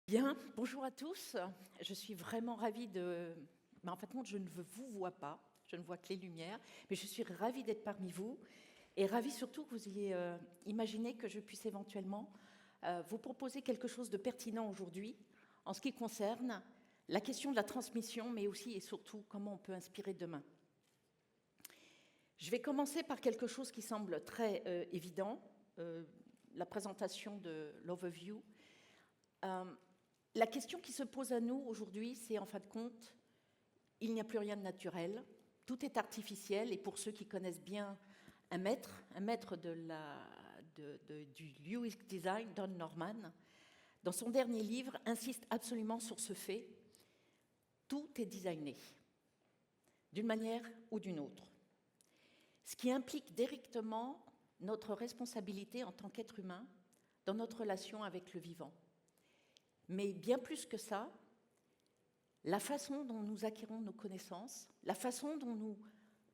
Bien, bonjour à tous. Je suis vraiment ravie de... Mais en fait, je ne vous vois pas, je ne vois que les lumières, mais je suis ravie d'être parmi vous et ravie surtout que vous ayez imaginé que je puisse éventuellement vous proposer quelque chose de pertinent aujourd'hui en ce qui concerne la question de la transmission, mais aussi et surtout comment on peut inspirer demain. Je vais commencer par quelque chose qui semble très évident, la présentation de l'overview. La question qui se pose à nous aujourd'hui, c'est en fin de compte, il n'y a plus rien de naturel, tout est artificiel, et pour ceux qui connaissent bien un maître du UX Design, Don Norman, dans son dernier livre, insiste absolument sur ce fait, tout est designé, d'une manière ou d'une autre. Ce qui implique directement notre responsabilité en tant qu'être humain dans notre relation avec le vivant. Mais bien plus que ça, la façon dont nous acquérons nos connaissances, la façon dont nous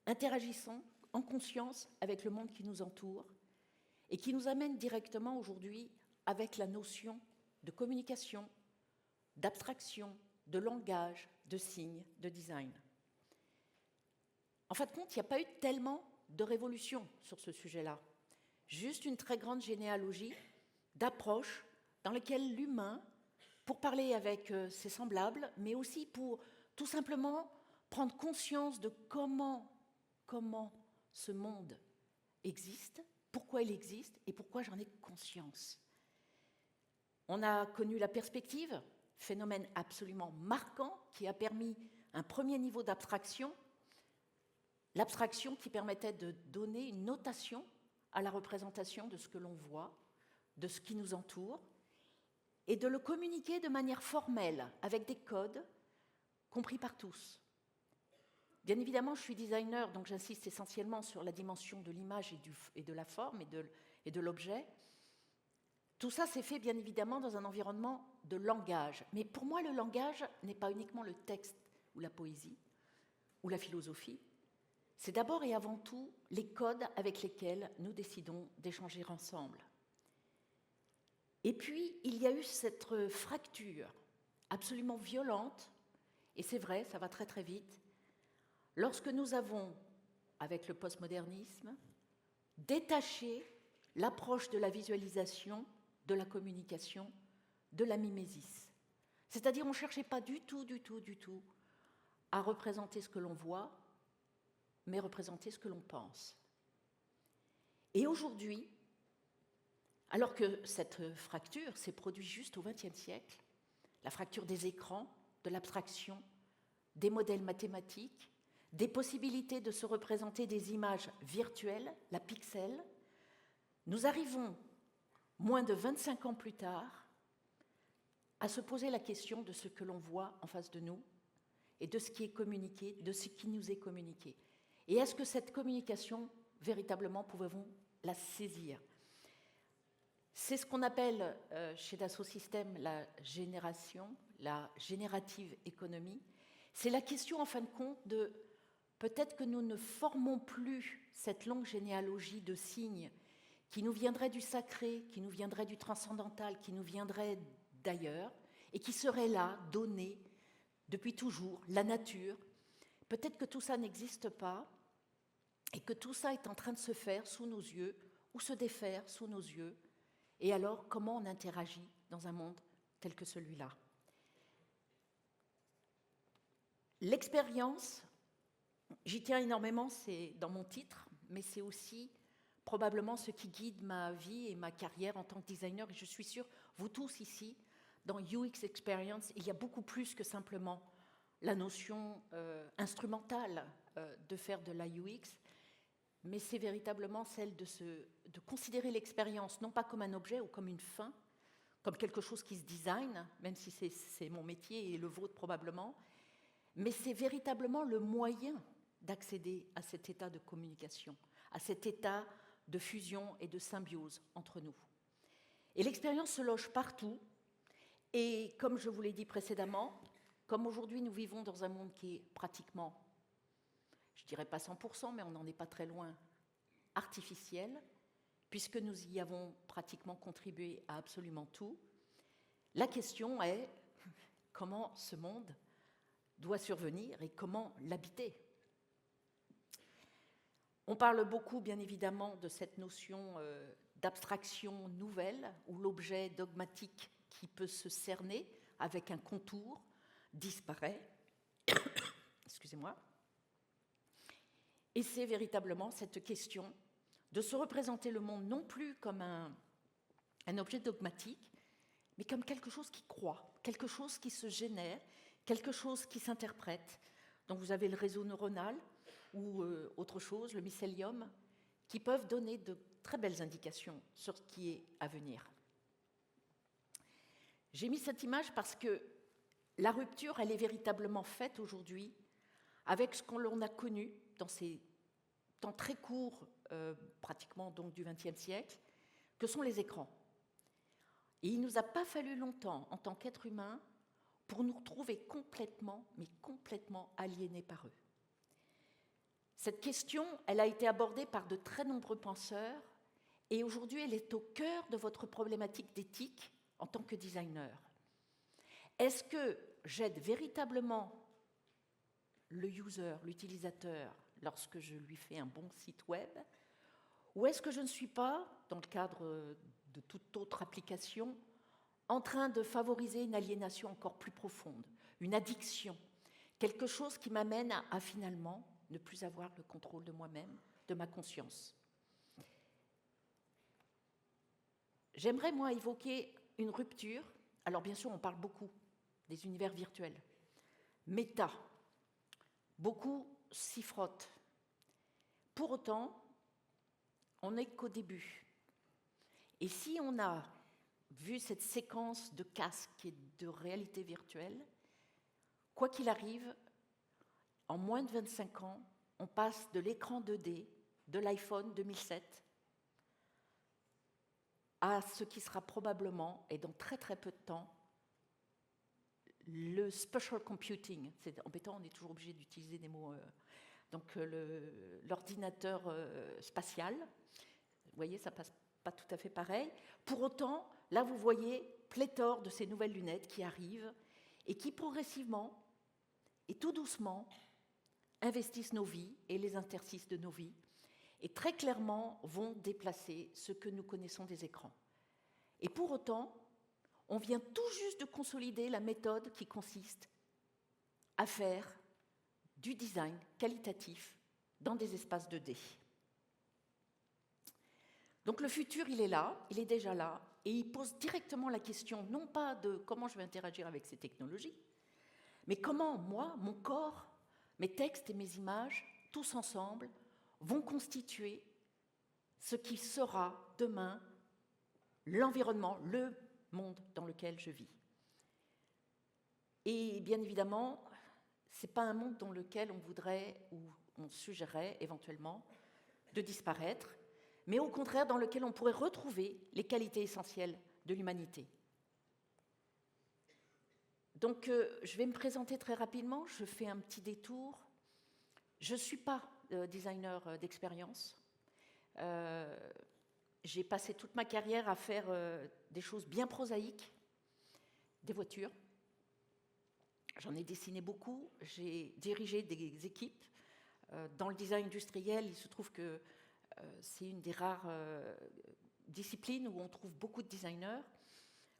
interagissons en conscience avec le monde qui nous entoure et qui nous amène directement aujourd'hui avec la notion de communication, d'abstraction, de langage, de signes, de design. En fin de compte, il n'y a pas eu tellement de révolution sur ce sujet-là. Juste une très grande généalogie d'approches dans lesquelles l'humain, pour parler avec ses semblables, mais aussi pour tout simplement prendre conscience de comment ce monde existe, pourquoi il existe et pourquoi j'en ai conscience. On a connu la perspective, phénomène absolument marquant qui a permis un premier niveau d'abstraction, l'abstraction qui permettait de donner une notation à la représentation de ce que l'on voit, de ce qui nous entoure, et de le communiquer de manière formelle, avec des codes compris par tous. Bien évidemment, je suis designer, donc j'insiste essentiellement sur la dimension de l'image et de la forme et de l'objet. Tout ça s'est fait bien évidemment dans un environnement de langage. Mais pour moi, le langage n'est pas uniquement le texte ou la poésie ou la philosophie. C'est d'abord et avant tout les codes avec lesquels nous décidons d'échanger ensemble. Et puis, il y a eu cette fracture absolument violente, et c'est vrai, ça va très très vite, lorsque nous avons, avec le postmodernisme, détaché l'approche de la visualisation, de la communication, de la mimésis. C'est-à-dire, on ne cherchait pas du tout à représenter ce que l'on voit, mais représenter ce que l'on pense. Et aujourd'hui, alors que cette fracture s'est produite juste au XXe siècle, la fracture des écrans, de l'abstraction, des modèles mathématiques, des possibilités de se représenter des images virtuelles, la pixel, nous arrivons, moins de 25 ans plus tard, à se poser la question de ce que l'on voit en face de nous et de ce qui est communiqué, de ce qui nous est communiqué. Et est-ce que cette communication, véritablement, pouvons la saisir ? C'est ce qu'on appelle chez Dassault Systèmes la génération, la générative économie. C'est la question, en fin de compte, de peut-être que nous ne formons plus cette longue généalogie de signes qui nous viendraient du sacré, qui nous viendraient du transcendantal, qui nous viendraient d'ailleurs, et qui seraient là, donnés depuis toujours, la nature. Peut-être que tout ça n'existe pas, et que tout ça est en train de se faire sous nos yeux, ou se défaire sous nos yeux. Et alors, comment on interagit dans un monde tel que celui-là ? L'expérience, j'y tiens énormément, c'est dans mon titre, mais c'est aussi probablement ce qui guide ma vie et ma carrière en tant que designer. Et je suis sûre, vous tous ici, dans UX Experience, il y a beaucoup plus que simplement la notion instrumentale de faire de la UX, mais c'est véritablement celle de considérer l'expérience non pas comme un objet ou comme une fin, comme quelque chose qui se design, même si c'est mon métier et le vôtre probablement, mais c'est véritablement le moyen d'accéder à cet état de communication, à cet état de fusion et de symbiose entre nous. Et l'expérience se loge partout, et comme je vous l'ai dit précédemment, comme aujourd'hui nous vivons dans un monde qui est pratiquement, je ne dirais pas 100%, mais on n'en est pas très loin, artificiel, puisque nous y avons pratiquement contribué à absolument tout, La question est comment ce monde doit survenir et comment l'habiter. On parle beaucoup, bien évidemment, de cette notion d'abstraction nouvelle, où l'objet dogmatique qui peut se cerner avec un contour disparaît. Excusez-moi. Et c'est véritablement cette question de se représenter le monde non plus comme un objet dogmatique, mais comme quelque chose qui croît, quelque chose qui se génère, quelque chose qui s'interprète. Donc vous avez le réseau neuronal ou autre chose, le mycélium, qui peuvent donner de très belles indications sur ce qui est à venir. J'ai mis cette image parce que la rupture, elle est véritablement faite aujourd'hui avec ce qu'on a connu dans ces temps très courts, pratiquement donc du XXe siècle, que sont les écrans. Et il ne nous a pas fallu longtemps, en tant qu'être humain, pour nous retrouver complètement, mais complètement aliénés par eux. Cette question, elle a été abordée par de très nombreux penseurs, et aujourd'hui, elle est au cœur de votre problématique d'éthique en tant que designer. Est-ce que j'aide véritablement le user, l'utilisateur, lorsque je lui fais un bon site web, ou est-ce que je ne suis pas, dans le cadre de toute autre application, en train de favoriser une aliénation encore plus profonde, une addiction, quelque chose qui m'amène à finalement ne plus avoir le contrôle de moi-même, de ma conscience. J'aimerais, moi, évoquer une rupture. Alors, bien sûr, on parle beaucoup des univers virtuels. Méta, beaucoup s'y frottent. Pour autant, on n'est qu'au début. Et si on a vu cette séquence de casques et de réalité virtuelle, quoi qu'il arrive, en moins de 25 ans, on passe de l'écran 2D de l'iPhone 2007 à ce qui sera probablement, et dans très très peu de temps, le spatial computing. C'est embêtant, on est toujours obligé d'utiliser des mots. Donc l'ordinateur spatial, vous voyez, ça passe pas tout à fait pareil. Pour autant, là, vous voyez pléthore de ces nouvelles lunettes qui arrivent et qui progressivement et tout doucement investissent nos vies et les interstices de nos vies et très clairement vont déplacer ce que nous connaissons des écrans. Et pour autant, on vient tout juste de consolider la méthode qui consiste à faire du design qualitatif dans des espaces 2D. Donc le futur, il est là, il est déjà là, et il pose directement la question, non pas de comment je vais interagir avec ces technologies, mais comment moi, mon corps, mes textes et mes images, tous ensemble, vont constituer ce qui sera demain l'environnement, le monde dans lequel je vis. Et bien évidemment, ce n'est pas un monde dans lequel on voudrait ou on suggérerait éventuellement de disparaître, mais au contraire dans lequel on pourrait retrouver les qualités essentielles de l'humanité. Donc, je vais me présenter très rapidement, je fais un petit détour. Je ne suis pas designer d'expérience. J'ai passé toute ma carrière à faire des choses bien prosaïques, des voitures. J'en ai dessiné beaucoup, j'ai dirigé des équipes. Dans le design industriel, il se trouve que c'est une des rares disciplines où on trouve beaucoup de designers.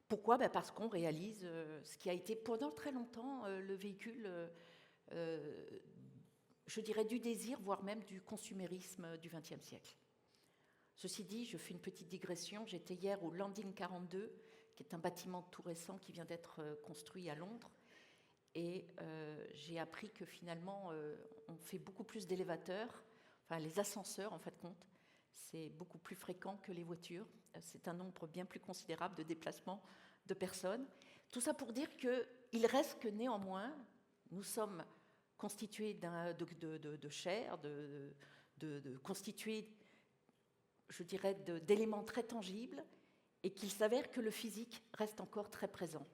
Pourquoi ? Parce qu'on réalise ce qui a été pendant très longtemps le véhicule, je dirais, du désir, voire même du consumérisme du XXe siècle. Ceci dit, je fais une petite digression. J'étais hier au Landing 42, qui est un bâtiment tout récent qui vient d'être construit à Londres. Et j'ai appris que finalement, on fait beaucoup plus d'élévateurs, enfin les ascenseurs en fait compte, c'est beaucoup plus fréquent que les voitures. C'est un nombre bien plus considérable de déplacements de personnes. Tout ça pour dire qu'il reste que néanmoins, nous sommes constitués de chair, constitués, je dirais, d'éléments très tangibles, et qu'il s'avère que le physique reste encore très présent.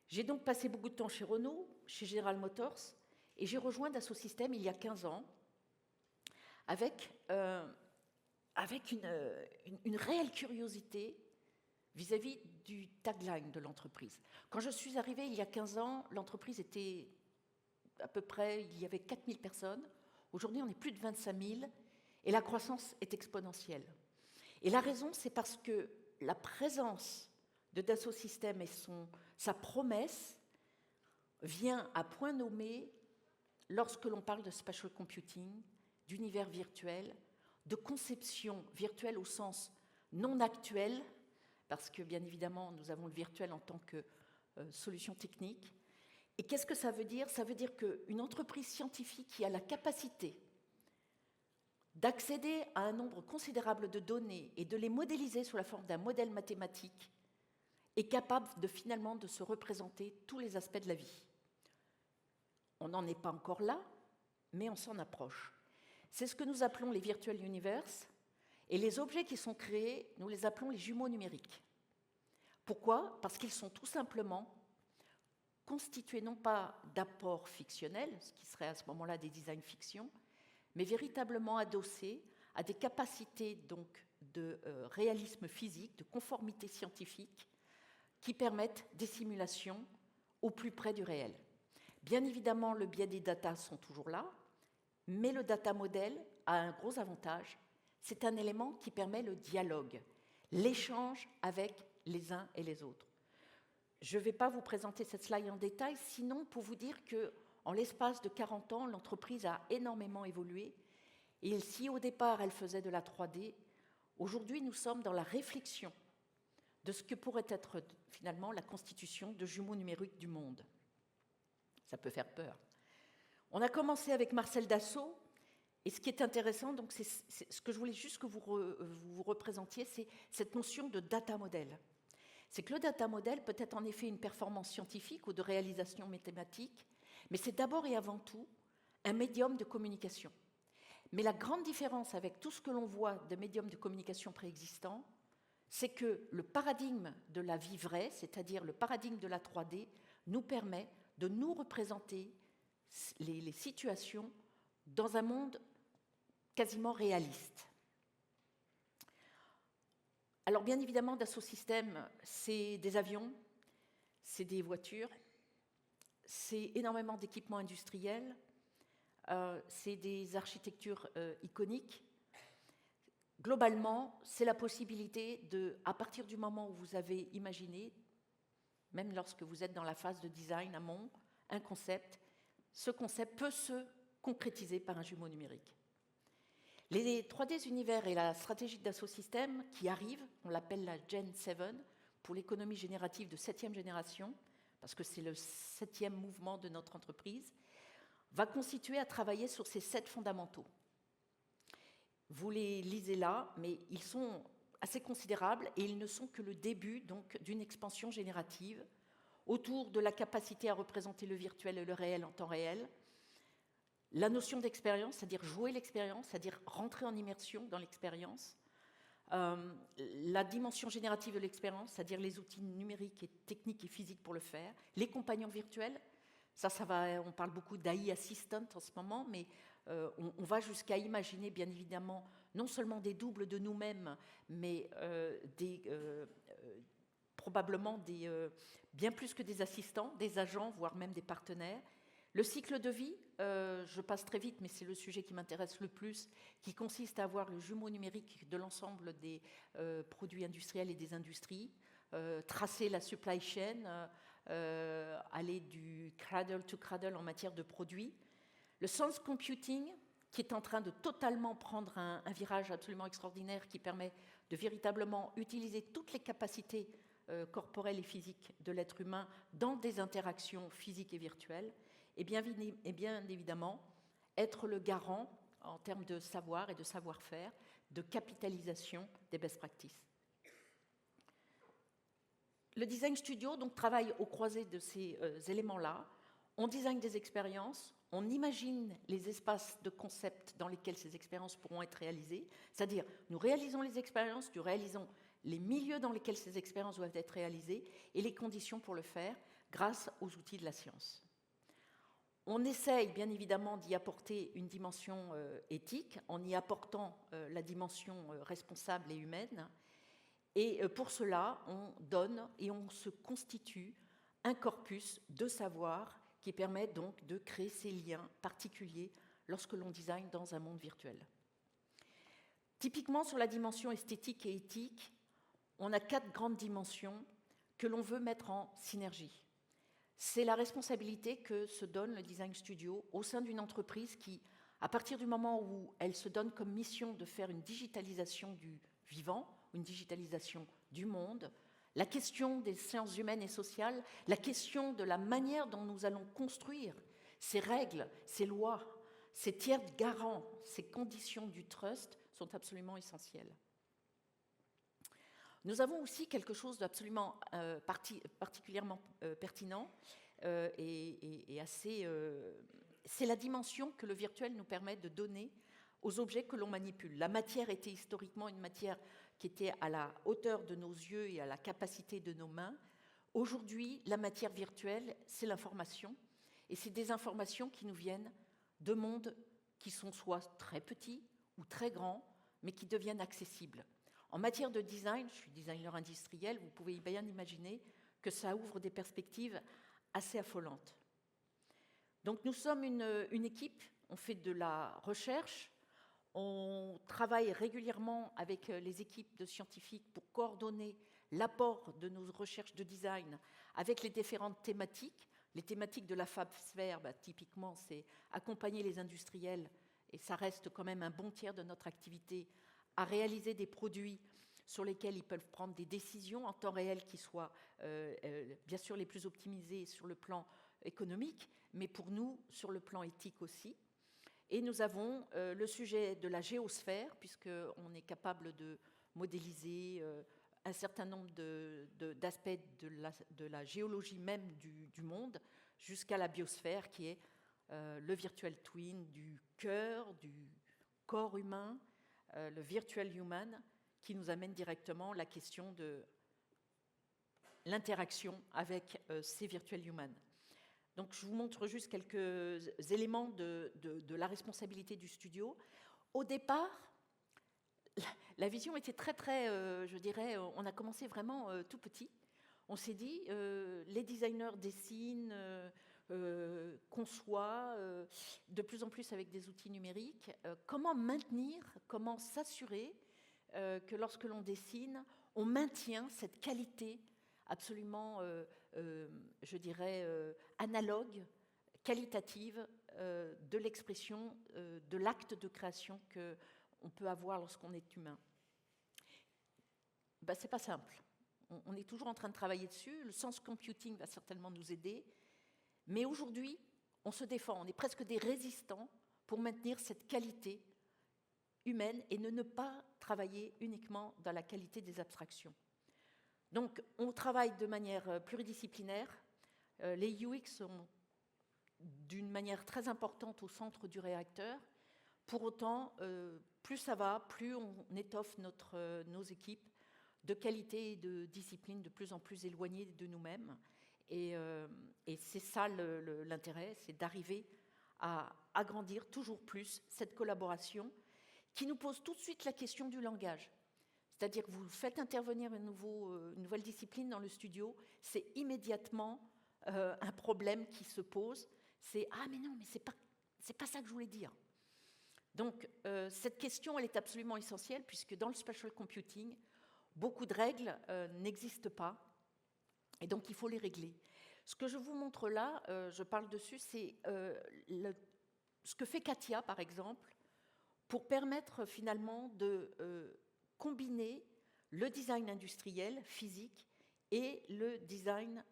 J'ai donc passé beaucoup de temps chez Renault, chez General Motors, et j'ai rejoint Dassault Systèmes il y a 15 ans avec une réelle curiosité vis-à-vis du tagline de l'entreprise. Quand je suis arrivée il y a 15 ans, l'entreprise était à peu près, il y avait 4000 personnes. Aujourd'hui, on est plus de 25 000 et la croissance est exponentielle. Et la raison, c'est parce que la présence de Dassault Systèmes et sa promesse vient à point nommé lorsque l'on parle de spatial computing, d'univers virtuel, de conception virtuelle au sens non actuel, parce que bien évidemment nous avons le virtuel en tant que solution technique. Et qu'est-ce que ça veut dire? Ça veut dire qu'une entreprise scientifique qui a la capacité d'accéder à un nombre considérable de données et de les modéliser sous la forme d'un modèle mathématique est capable de finalement de se représenter tous les aspects de la vie. On n'en est pas encore là, mais on s'en approche. C'est ce que nous appelons les virtual universe, et les objets qui sont créés, nous les appelons les jumeaux numériques. Pourquoi? Parce qu'ils sont tout simplement constitués non pas d'apports fictionnels, ce qui serait à ce moment-là des designs fiction, mais véritablement adossés à des capacités donc de réalisme physique, de conformité scientifique, qui permettent des simulations au plus près du réel. Bien évidemment, le biais des datas sont toujours là, mais le data model a un gros avantage, c'est un élément qui permet le dialogue, l'échange avec les uns et les autres. Je ne vais pas vous présenter cette slide en détail, sinon pour vous dire qu'en l'espace de 40 ans, l'entreprise a énormément évolué. Et si au départ, elle faisait de la 3D, aujourd'hui, nous sommes dans la réflexion de ce que pourrait être finalement la constitution de jumeaux numériques du monde. Ça peut faire peur. On a commencé avec Marcel Dassault, et ce qui est intéressant, donc c'est ce que je voulais juste que vous représentiez, c'est cette notion de data model. C'est que le data model peut être en effet une performance scientifique ou de réalisation mathématique, mais c'est d'abord et avant tout un médium de communication. Mais la grande différence avec tout ce que l'on voit de médiums de communication préexistants, c'est que le paradigme de la vie vraie, c'est-à-dire le paradigme de la 3D, nous permet de nous représenter les situations dans un monde quasiment réaliste. Alors bien évidemment, Dassault Systèmes, c'est des avions, c'est des voitures, c'est énormément d'équipements industriels, c'est des architectures iconiques. Globalement, c'est la possibilité de, à partir du moment où vous avez imaginé, même lorsque vous êtes dans la phase de design amont, un concept, ce concept peut se concrétiser par un jumeau numérique. Les 3D univers et la stratégie de Dassault Systèmes qui arrive, on l'appelle la Gen 7, pour l'économie générative de 7e génération, parce que c'est le 7e mouvement de notre entreprise, va constituer à travailler sur ces 7 fondamentaux. Vous les lisez là, mais ils sont assez considérables et ils ne sont que le début donc d'une expansion générative autour de la capacité à représenter le virtuel et le réel en temps réel, la notion d'expérience, c'est-à-dire jouer l'expérience, c'est-à-dire rentrer en immersion dans l'expérience, la dimension générative de l'expérience, c'est-à-dire les outils numériques et techniques et physiques pour le faire, les compagnons virtuels, on parle beaucoup d'AI Assistant en ce moment, mais on va jusqu'à imaginer bien évidemment non seulement des doubles de nous-mêmes, mais probablement bien plus que des assistants, des agents, voire même des partenaires. Le cycle de vie, je passe très vite, mais c'est le sujet qui m'intéresse le plus, qui consiste à avoir le jumeau numérique de l'ensemble des produits industriels et des industries, tracer la supply chain, aller du cradle to cradle en matière de produits. Le sense computing, qui est en train de totalement prendre un virage absolument extraordinaire, qui permet de véritablement utiliser toutes les capacités corporelles et physiques de l'être humain dans des interactions physiques et virtuelles. Et bien évidemment, être le garant, en termes de savoir et de savoir-faire, de capitalisation des best practices. Le design studio donc, travaille aux croisées de ces éléments-là. On design des expériences, on imagine les espaces de concept dans lesquels ces expériences pourront être réalisées, c'est-à-dire nous réalisons les expériences, nous réalisons les milieux dans lesquels ces expériences doivent être réalisées et les conditions pour le faire grâce aux outils de la science. On essaye bien évidemment d'y apporter une dimension éthique en y apportant la dimension responsable et humaine. Et pour cela, on donne et on se constitue un corpus de savoir qui permet donc de créer ces liens particuliers lorsque l'on design dans un monde virtuel. Typiquement, sur la dimension esthétique et éthique, on a 4 grandes dimensions que l'on veut mettre en synergie. C'est la responsabilité que se donne le design studio au sein d'une entreprise qui, à partir du moment où elle se donne comme mission de faire une digitalisation du vivant, une digitalisation du monde, la question des sciences humaines et sociales, la question de la manière dont nous allons construire ces règles, ces lois, ces tiers garants, ces conditions du trust sont absolument essentielles. Nous avons aussi quelque chose d'absolument particulièrement pertinent et assez... c'est la dimension que le virtuel nous permet de donner aux objets que l'on manipule. La matière était historiquement une matière qui était à la hauteur de nos yeux et à la capacité de nos mains. Aujourd'hui, la matière virtuelle, c'est l'information. Et c'est des informations qui nous viennent de mondes qui sont soit très petits ou très grands, mais qui deviennent accessibles. En matière de design, je suis designer industriel, vous pouvez bien imaginer que ça ouvre des perspectives assez affolantes. Donc nous sommes une équipe, on fait de la recherche, on travaille régulièrement avec les équipes de scientifiques pour coordonner l'apport de nos recherches de design avec les différentes thématiques. Les thématiques de la Fab Sphere, typiquement, c'est accompagner les industriels, et ça reste quand même un bon tiers de notre activité, à réaliser des produits sur lesquels ils peuvent prendre des décisions en temps réel qui soient bien sûr les plus optimisées sur le plan économique, mais pour nous, sur le plan éthique aussi. Et nous avons le sujet de la géosphère, puisqu'on est capable de modéliser un certain nombre d'aspects de la géologie même du monde, jusqu'à la biosphère, qui est le virtual twin du cœur, du corps humain, le virtual human, qui nous amène directement la question de l'interaction avec ces virtual humans. Donc je vous montre juste quelques éléments de la responsabilité du studio. Au départ, la vision était très, je dirais, on a commencé vraiment tout petit. On s'est dit, les designers dessinent, conçoivent, de plus en plus avec des outils numériques. Comment maintenir, comment s'assurer que lorsque l'on dessine, on maintient cette qualité absolument, je dirais, analogue, qualitative de l'expression, de l'acte de création qu'on peut avoir lorsqu'on est humain. C'est pas simple. On est toujours en train de travailler dessus. Le sense computing va certainement nous aider. Mais aujourd'hui, on se défend. On est presque des résistants pour maintenir cette qualité humaine et ne pas travailler uniquement dans la qualité des abstractions. Donc, on travaille de manière pluridisciplinaire. Les UX sont d'une manière très importante au centre du réacteur. Pour autant, plus ça va, plus on étoffe nos équipes de qualité et de discipline de plus en plus éloignées de nous-mêmes. Et c'est ça l'intérêt, c'est d'arriver à agrandir toujours plus cette collaboration qui nous pose tout de suite la question du langage. C'est-à-dire que vous faites intervenir une nouvelle discipline dans le studio, c'est immédiatement un problème qui se pose. C'est « Ah, mais non, mais c'est pas ça que je voulais dire ». Donc, cette question, elle est absolument essentielle, puisque dans le spatial computing, beaucoup de règles n'existent pas, et donc il faut les régler. Ce que je vous montre là, je parle dessus, c'est ce que fait CATIA, par exemple, pour permettre finalement de combiner le design industriel, physique, et le design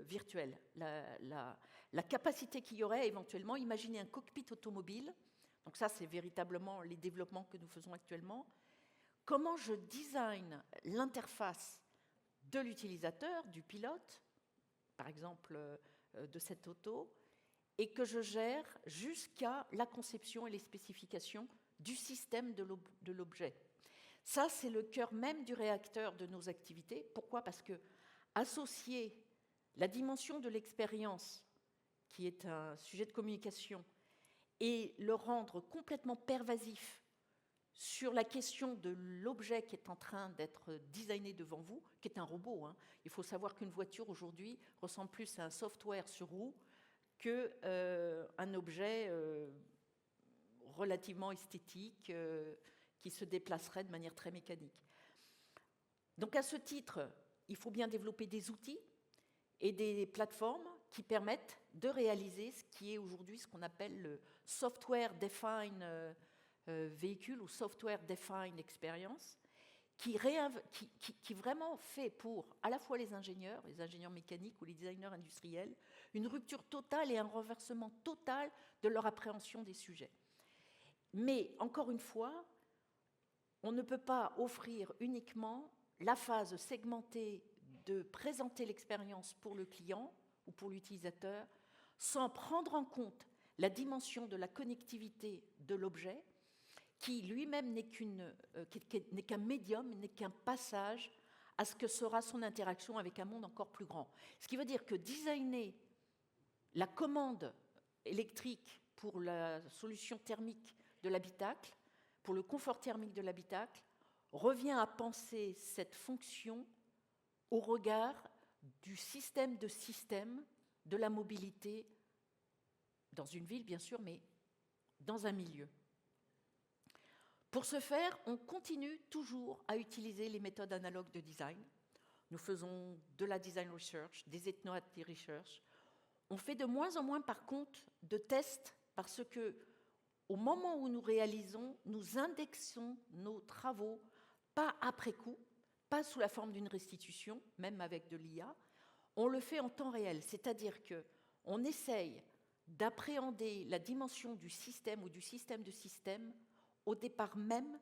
virtuel. La capacité qu'il y aurait éventuellement, imaginez un cockpit automobile, donc ça c'est véritablement les développements que nous faisons actuellement. Comment je design l'interface de l'utilisateur, du pilote, par exemple de cette auto, et que je gère jusqu'à la conception et les spécifications du système de l'objet. Ça, c'est le cœur même du réacteur de nos activités. Pourquoi ? Parce que associer la dimension de l'expérience, qui est un sujet de communication, et le rendre complètement pervasif sur la question de l'objet qui est en train d'être designé devant vous, qui est un robot. Il faut savoir qu'une voiture aujourd'hui ressemble plus à un software sur roue qu'un objet relativement esthétique qui se déplacerait de manière très mécanique. Donc à ce titre, il faut bien développer des outils et des plateformes qui permettent de réaliser ce qui est aujourd'hui ce qu'on appelle le Software Defined Vehicle ou Software Defined Experience, qui vraiment fait pour à la fois les ingénieurs mécaniques ou les designers industriels, une rupture totale et un renversement total de leur appréhension des sujets. Mais encore une fois, on ne peut pas offrir uniquement la phase segmentée de présenter l'expérience pour le client ou pour l'utilisateur sans prendre en compte la dimension de la connectivité de l'objet qui lui-même n'est qu'un médium, n'est qu'un passage à ce que sera son interaction avec un monde encore plus grand. Ce qui veut dire que designer la commande électrique pour la solution thermique de l'habitacle, pour le confort thermique de l'habitacle, revient à penser cette fonction au regard du système de système de la mobilité dans une ville, bien sûr, mais dans un milieu. Pour ce faire, on continue toujours à utiliser les méthodes analogues de design. Nous faisons de la design research, des ethno-active research. On fait de moins en moins, par contre, de tests parce que, au moment où nous réalisons, nous indexons nos travaux, pas après coup, pas sous la forme d'une restitution, même avec de l'IA. On le fait en temps réel, c'est-à-dire qu'on essaye d'appréhender la dimension du système ou du système de système au départ même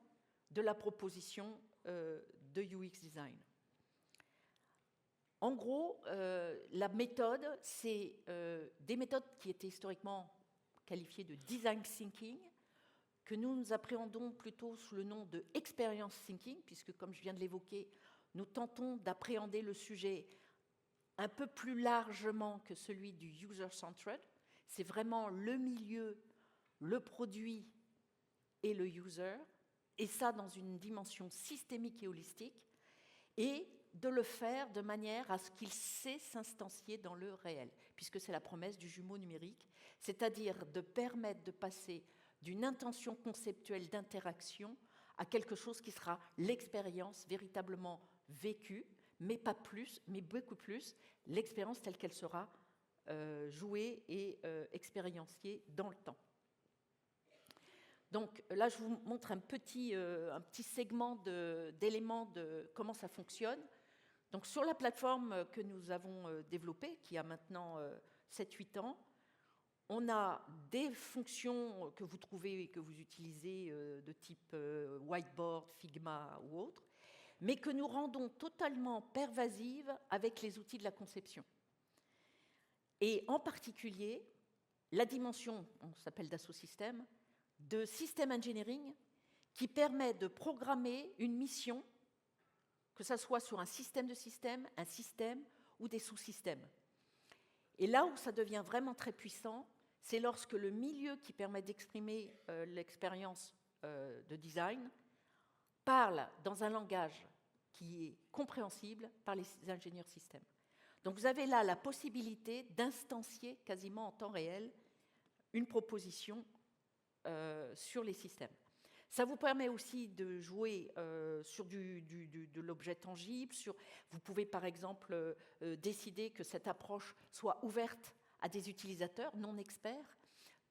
de la proposition de UX design. En gros, la méthode, c'est des méthodes qui étaient historiquement qualifiées de design thinking, que nous appréhendons plutôt sous le nom de experience thinking, puisque, comme je viens de l'évoquer, nous tentons d'appréhender le sujet un peu plus largement que celui du user-centered. C'est vraiment le milieu, le produit et le user, et ça dans une dimension systémique et holistique, et de le faire de manière à ce qu'il sait s'instancier dans le réel, puisque c'est la promesse du jumeau numérique, c'est-à-dire de permettre de passer d'une intention conceptuelle d'interaction à quelque chose qui sera l'expérience véritablement vécue, mais pas plus, mais beaucoup plus, l'expérience telle qu'elle sera jouée et expérienciée dans le temps. Donc là, je vous montre un petit segment d'éléments de comment ça fonctionne. Donc sur la plateforme que nous avons développée, qui a maintenant 7-8 ans, on a des fonctions que vous trouvez et que vous utilisez de type whiteboard, Figma ou autre, mais que nous rendons totalement pervasives avec les outils de la conception. Et en particulier, la dimension, on s'appelle Dassault Systèmes, de system engineering qui permet de programmer une mission, que ce soit sur un système de système, un système ou des sous-systèmes. Et là où ça devient vraiment très puissant, c'est lorsque le milieu qui permet d'exprimer l'expérience de design parle dans un langage qui est compréhensible par les ingénieurs systèmes. Donc vous avez là la possibilité d'instancier quasiment en temps réel une proposition sur les systèmes. Ça vous permet aussi de jouer sur de l'objet tangible. Vous pouvez par exemple décider que cette approche soit ouverte à des utilisateurs non experts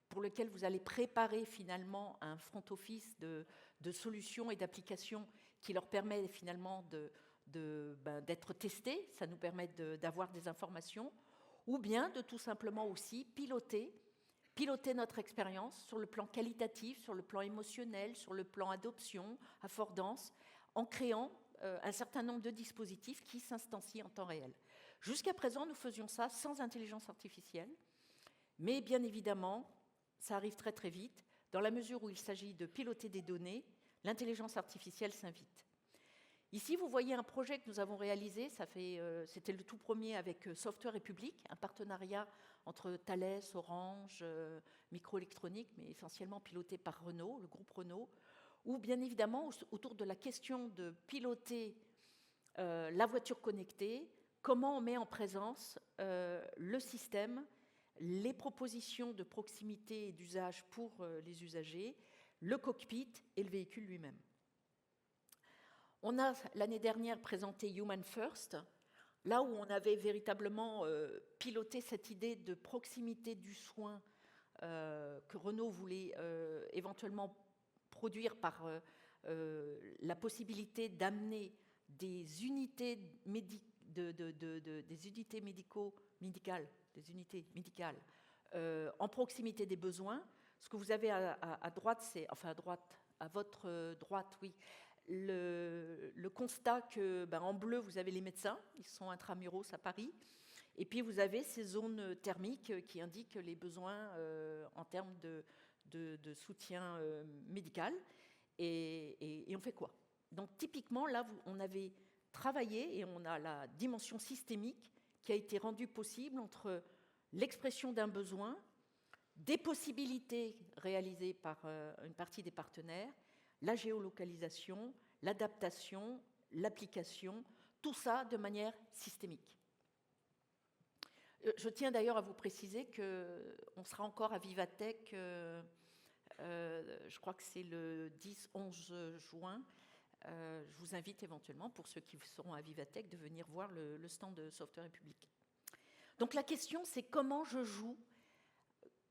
pour lesquels vous allez préparer finalement un front office de solutions et d'applications qui leur permet finalement d'être testés. Ça nous permet d'avoir des informations ou bien de tout simplement aussi piloter notre expérience sur le plan qualitatif, sur le plan émotionnel, sur le plan adoption, affordance, en créant un certain nombre de dispositifs qui s'instancient en temps réel. Jusqu'à présent, nous faisions ça sans intelligence artificielle, mais bien évidemment, ça arrive très très vite. Dans la mesure où il s'agit de piloter des données, l'intelligence artificielle s'invite. Ici, vous voyez un projet que nous avons réalisé, c'était le tout premier avec Software République, un partenariat entre Thales, Orange, Microélectronique, mais essentiellement piloté par Renault, le groupe Renault, ou bien évidemment autour de la question de piloter la voiture connectée, comment on met en présence le système, les propositions de proximité et d'usage pour les usagers, le cockpit et le véhicule lui-même. On a l'année dernière présenté Human First, là où on avait véritablement piloté cette idée de proximité du soin que Renault voulait éventuellement produire par la possibilité d'amener des unités médicales en proximité des besoins. Ce que vous avez à droite, c'est, enfin à votre droite, oui, le constat que, en bleu, vous avez les médecins, ils sont intramuros à Paris, et puis vous avez ces zones thermiques qui indiquent les besoins en termes de soutien médical. Et on fait quoi? Donc typiquement, là, on avait travaillé et on a la dimension systémique qui a été rendue possible entre l'expression d'un besoin, des possibilités réalisées par une partie des partenaires, la géolocalisation, l'adaptation, l'application, tout ça de manière systémique. Je tiens d'ailleurs à vous préciser qu'on sera encore à Vivatech, je crois que c'est le 10-11 juin. Je vous invite éventuellement, pour ceux qui seront à Vivatech, de venir voir le stand de Software République. Donc la question, c'est comment je joue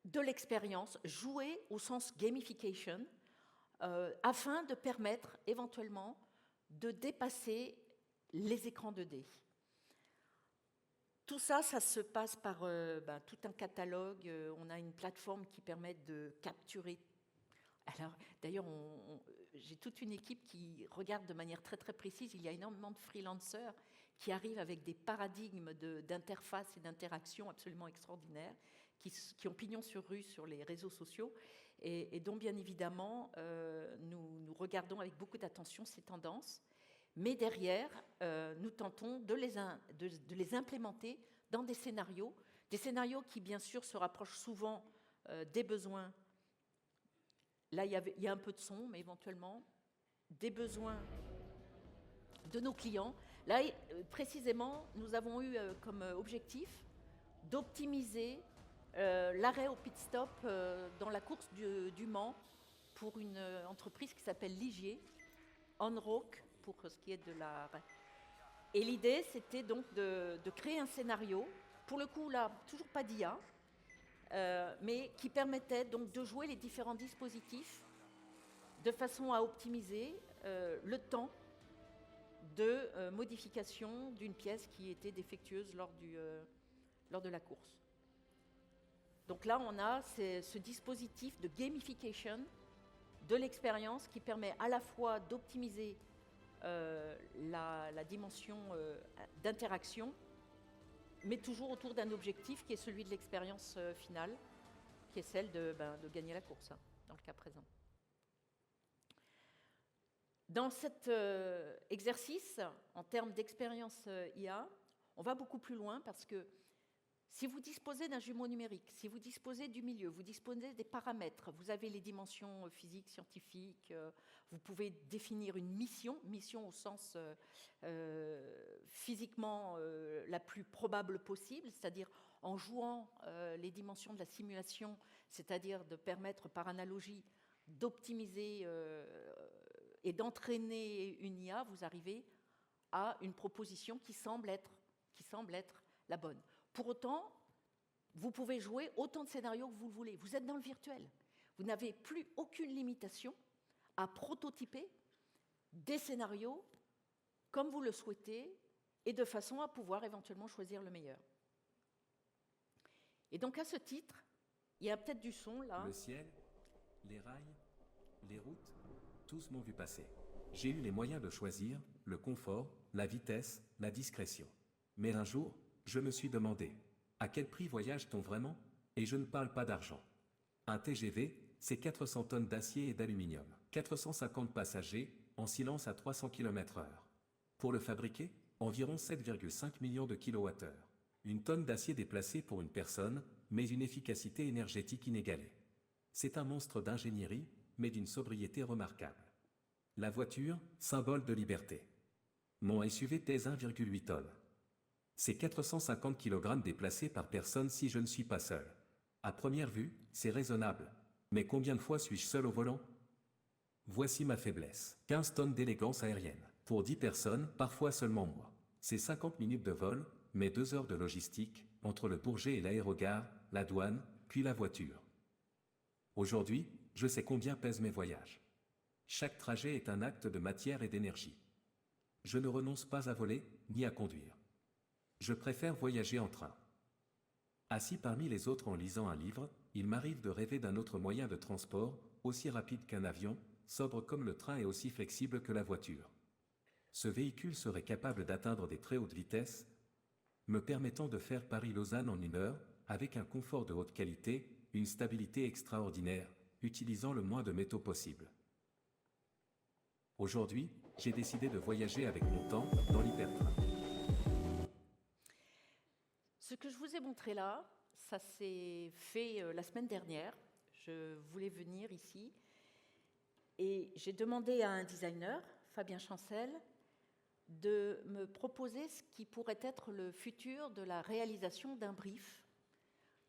de l'expérience, jouer au sens gamification, afin de permettre éventuellement de dépasser les écrans 2D. Tout ça, ça se passe par tout un catalogue. On a une plateforme qui permet de capturer. Alors, d'ailleurs, j'ai toute une équipe qui regarde de manière très très précise. Il y a énormément de freelancers qui arrivent avec des paradigmes d'interface et d'interaction absolument extraordinaires, qui ont pignon sur rue sur les réseaux sociaux, et dont bien évidemment nous regardons avec beaucoup d'attention ces tendances. Mais derrière, nous tentons de les implémenter dans des scénarios qui, bien sûr, se rapprochent souvent des besoins. Là, il y a un peu de son, mais éventuellement, des besoins de nos clients. Là, précisément, nous avons eu comme objectif d'optimiser l'arrêt au pit stop dans la course du Mans pour une entreprise qui s'appelle Ligier, On-Rock, pour ce qui est de la... Et l'idée, c'était donc de créer un scénario, pour le coup, là, toujours pas d'IA, mais qui permettait donc de jouer les différents dispositifs de façon à optimiser le temps de modification d'une pièce qui était défectueuse lors de la course. Donc là, on a ce dispositif de gamification de l'expérience qui permet à la fois d'optimiser la dimension d'interaction, mais toujours autour d'un objectif qui est celui de l'expérience finale, qui est celle de gagner la course, dans le cas présent. Dans cet exercice, en termes d'expérience IA, on va beaucoup plus loin parce que si vous disposez d'un jumeau numérique, si vous disposez du milieu, vous disposez des paramètres, vous avez les dimensions physiques, scientifiques, vous pouvez définir une mission au sens physiquement la plus probable possible, c'est-à-dire en jouant les dimensions de la simulation, c'est-à-dire de permettre par analogie d'optimiser et d'entraîner une IA, vous arrivez à une proposition qui semble être la bonne. Pour autant, vous pouvez jouer autant de scénarios que vous le voulez. Vous êtes dans le virtuel. Vous n'avez plus aucune limitation à prototyper des scénarios comme vous le souhaitez et de façon à pouvoir éventuellement choisir le meilleur. Et donc, à ce titre, il y a peut-être du son là. Le ciel, les rails, les routes, tous m'ont vu passer. J'ai eu les moyens de choisir le confort, la vitesse, la discrétion. Mais un jour, je me suis demandé, à quel prix voyage-t-on vraiment? Et je ne parle pas d'argent. Un TGV, c'est 400 tonnes d'acier et d'aluminium. 450 passagers, en silence à 300 km/h. Pour le fabriquer, environ 7,5 millions de kWh. Une tonne d'acier déplacée pour une personne, mais une efficacité énergétique inégalée. C'est un monstre d'ingénierie, mais d'une sobriété remarquable. La voiture, symbole de liberté. Mon SUV pèse 1,8 tonnes. C'est 450 kg déplacés par personne si je ne suis pas seul. À première vue, c'est raisonnable. Mais combien de fois suis-je seul au volant? Voici ma faiblesse. 15 tonnes d'élégance aérienne. Pour 10 personnes, parfois seulement moi. C'est 50 minutes de vol, mais 2 heures de logistique, entre le Bourget et l'aérogare, la douane, puis la voiture. Aujourd'hui, je sais combien pèsent mes voyages. Chaque trajet est un acte de matière et d'énergie. Je ne renonce pas à voler, ni à conduire. Je préfère voyager en train. Assis parmi les autres en lisant un livre, il m'arrive de rêver d'un autre moyen de transport, aussi rapide qu'un avion, sobre comme le train et aussi flexible que la voiture. Ce véhicule serait capable d'atteindre des très hautes vitesses, me permettant de faire Paris-Lausanne en 1 heure, avec un confort de haute qualité, une stabilité extraordinaire, utilisant le moins de métaux possible. Aujourd'hui, j'ai décidé de voyager avec mon temps dans l'hypertrain. Ce que je vous ai montré là, ça s'est fait la semaine dernière. Je voulais venir ici et j'ai demandé à un designer, Fabien Chancel, de me proposer ce qui pourrait être le futur de la réalisation d'un brief.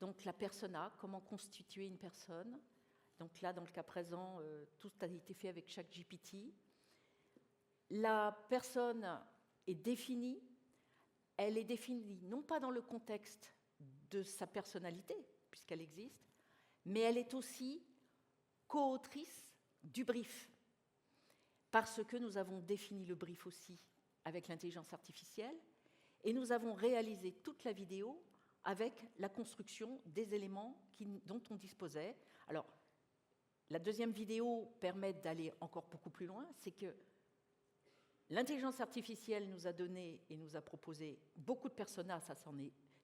Donc la persona, comment constituer une personne. Donc là, dans le cas présent, tout a été fait avec ChatGPT. La personne est définie. Elle est définie non pas dans le contexte de sa personnalité, puisqu'elle existe, mais elle est aussi co-autrice du brief, parce que nous avons défini le brief aussi avec l'intelligence artificielle, et nous avons réalisé toute la vidéo avec la construction des éléments dont on disposait. Alors, la deuxième vidéo permet d'aller encore beaucoup plus loin, c'est que l'intelligence artificielle nous a donné et nous a proposé beaucoup de personas,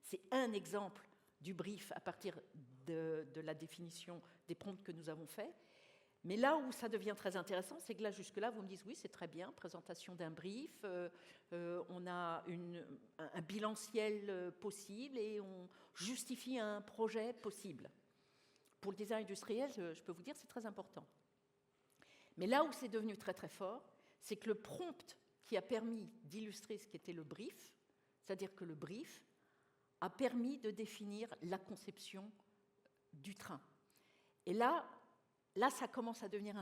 c'est un exemple du brief à partir de la définition des prompts que nous avons faits. Mais là où ça devient très intéressant, c'est que là, jusque-là, vous me dites, oui, c'est très bien, présentation d'un brief, on a un bilanciel possible et on justifie un projet possible. Pour le design industriel, je peux vous dire, c'est très important. Mais là où c'est devenu très très fort, c'est que le prompt qui a permis d'illustrer ce qu'était le brief, c'est-à-dire que le brief a permis de définir la conception du train. Et là ça commence à devenir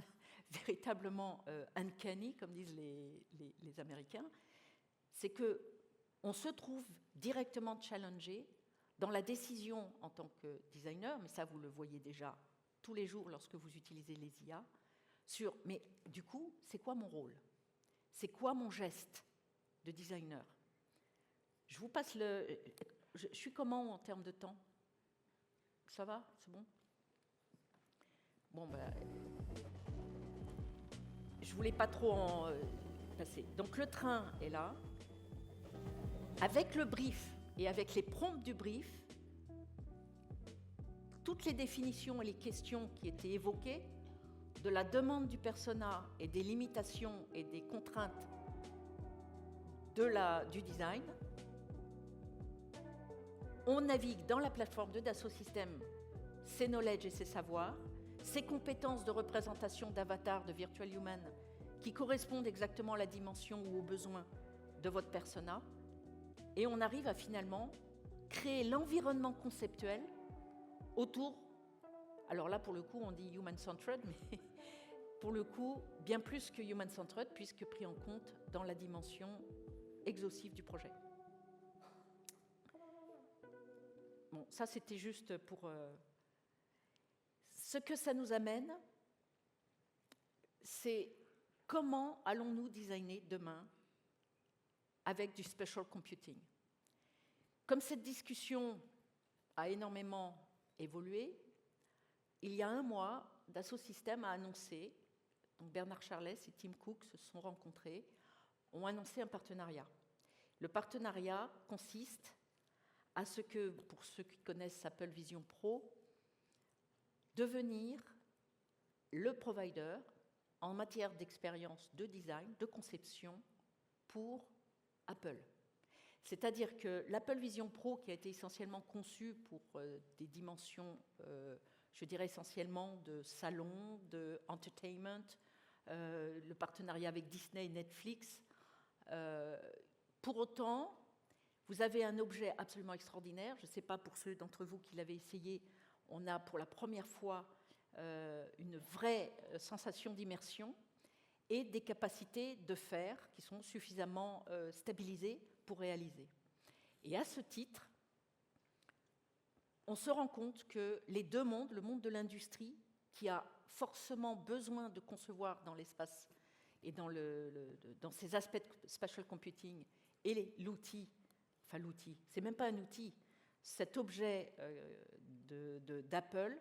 véritablement uncanny, comme disent les Américains, c'est qu'on se trouve directement challengé dans la décision en tant que designer, mais ça vous le voyez déjà tous les jours lorsque vous utilisez les IA, mais du coup, c'est quoi mon rôle? C'est quoi mon geste de designer? Je vous passe je suis comment en termes de temps? Ça va? C'est bon? Bon, je voulais pas trop en passer. Donc le train est là. Avec le brief et avec les prompts du brief, toutes les définitions et les questions qui étaient évoquées, de la demande du persona et des limitations et des contraintes du design, on navigue dans la plateforme de Dassault Systèmes ses knowledge et ses savoirs, ses compétences de représentation d'avatar, de virtual human, qui correspondent exactement à la dimension ou aux besoins de votre persona, et on arrive à finalement créer l'environnement conceptuel autour, alors là pour le coup on dit human-centered, mais pour le coup bien plus que human-centered, puisque pris en compte dans la dimension exhaustive du projet. Bon, ça c'était juste pour... Ce que ça nous amène, c'est comment allons-nous designer demain avec du spatial computing. Comme cette discussion a énormément évolué, il y a 1 mois, Dassault Systèmes a annoncé, donc Bernard Charlès et Tim Cook se sont rencontrés, ont annoncé un partenariat. Le partenariat consiste à ce que, pour ceux qui connaissent Apple Vision Pro, devenir le provider en matière d'expérience de design, de conception pour Apple. C'est-à-dire que l'Apple Vision Pro, qui a été essentiellement conçu pour des dimensions, je dirais essentiellement de salon, de entertainment, le partenariat avec Disney et Netflix. Pour autant, vous avez un objet absolument extraordinaire. Je ne sais pas pour ceux d'entre vous qui l'avaient essayé, on a pour la première fois une vraie sensation d'immersion et des capacités de faire qui sont suffisamment stabilisées pour réaliser. Et à ce titre, on se rend compte que les deux mondes, le monde de l'industrie, qui a forcément besoin de concevoir dans l'espace et dans ces aspects de spatial computing, et l'outil, c'est même pas un outil, cet objet d'Apple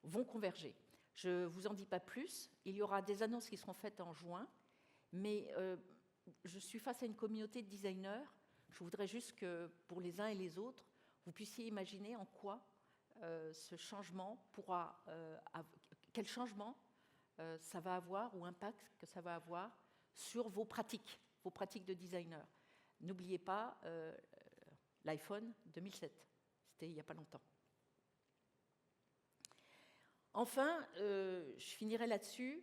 vont converger. Je ne vous en dis pas plus, il y aura des annonces qui seront faites en juin, mais je suis face à une communauté de designers. Je voudrais juste que, pour les uns et les autres, vous puissiez imaginer en quoi ce changement pourra... quel changement ça va avoir ou impact que ça va avoir sur vos pratiques de designer. N'oubliez pas l'iPhone 2007, c'était il n'y a pas longtemps. Enfin, je finirai là-dessus.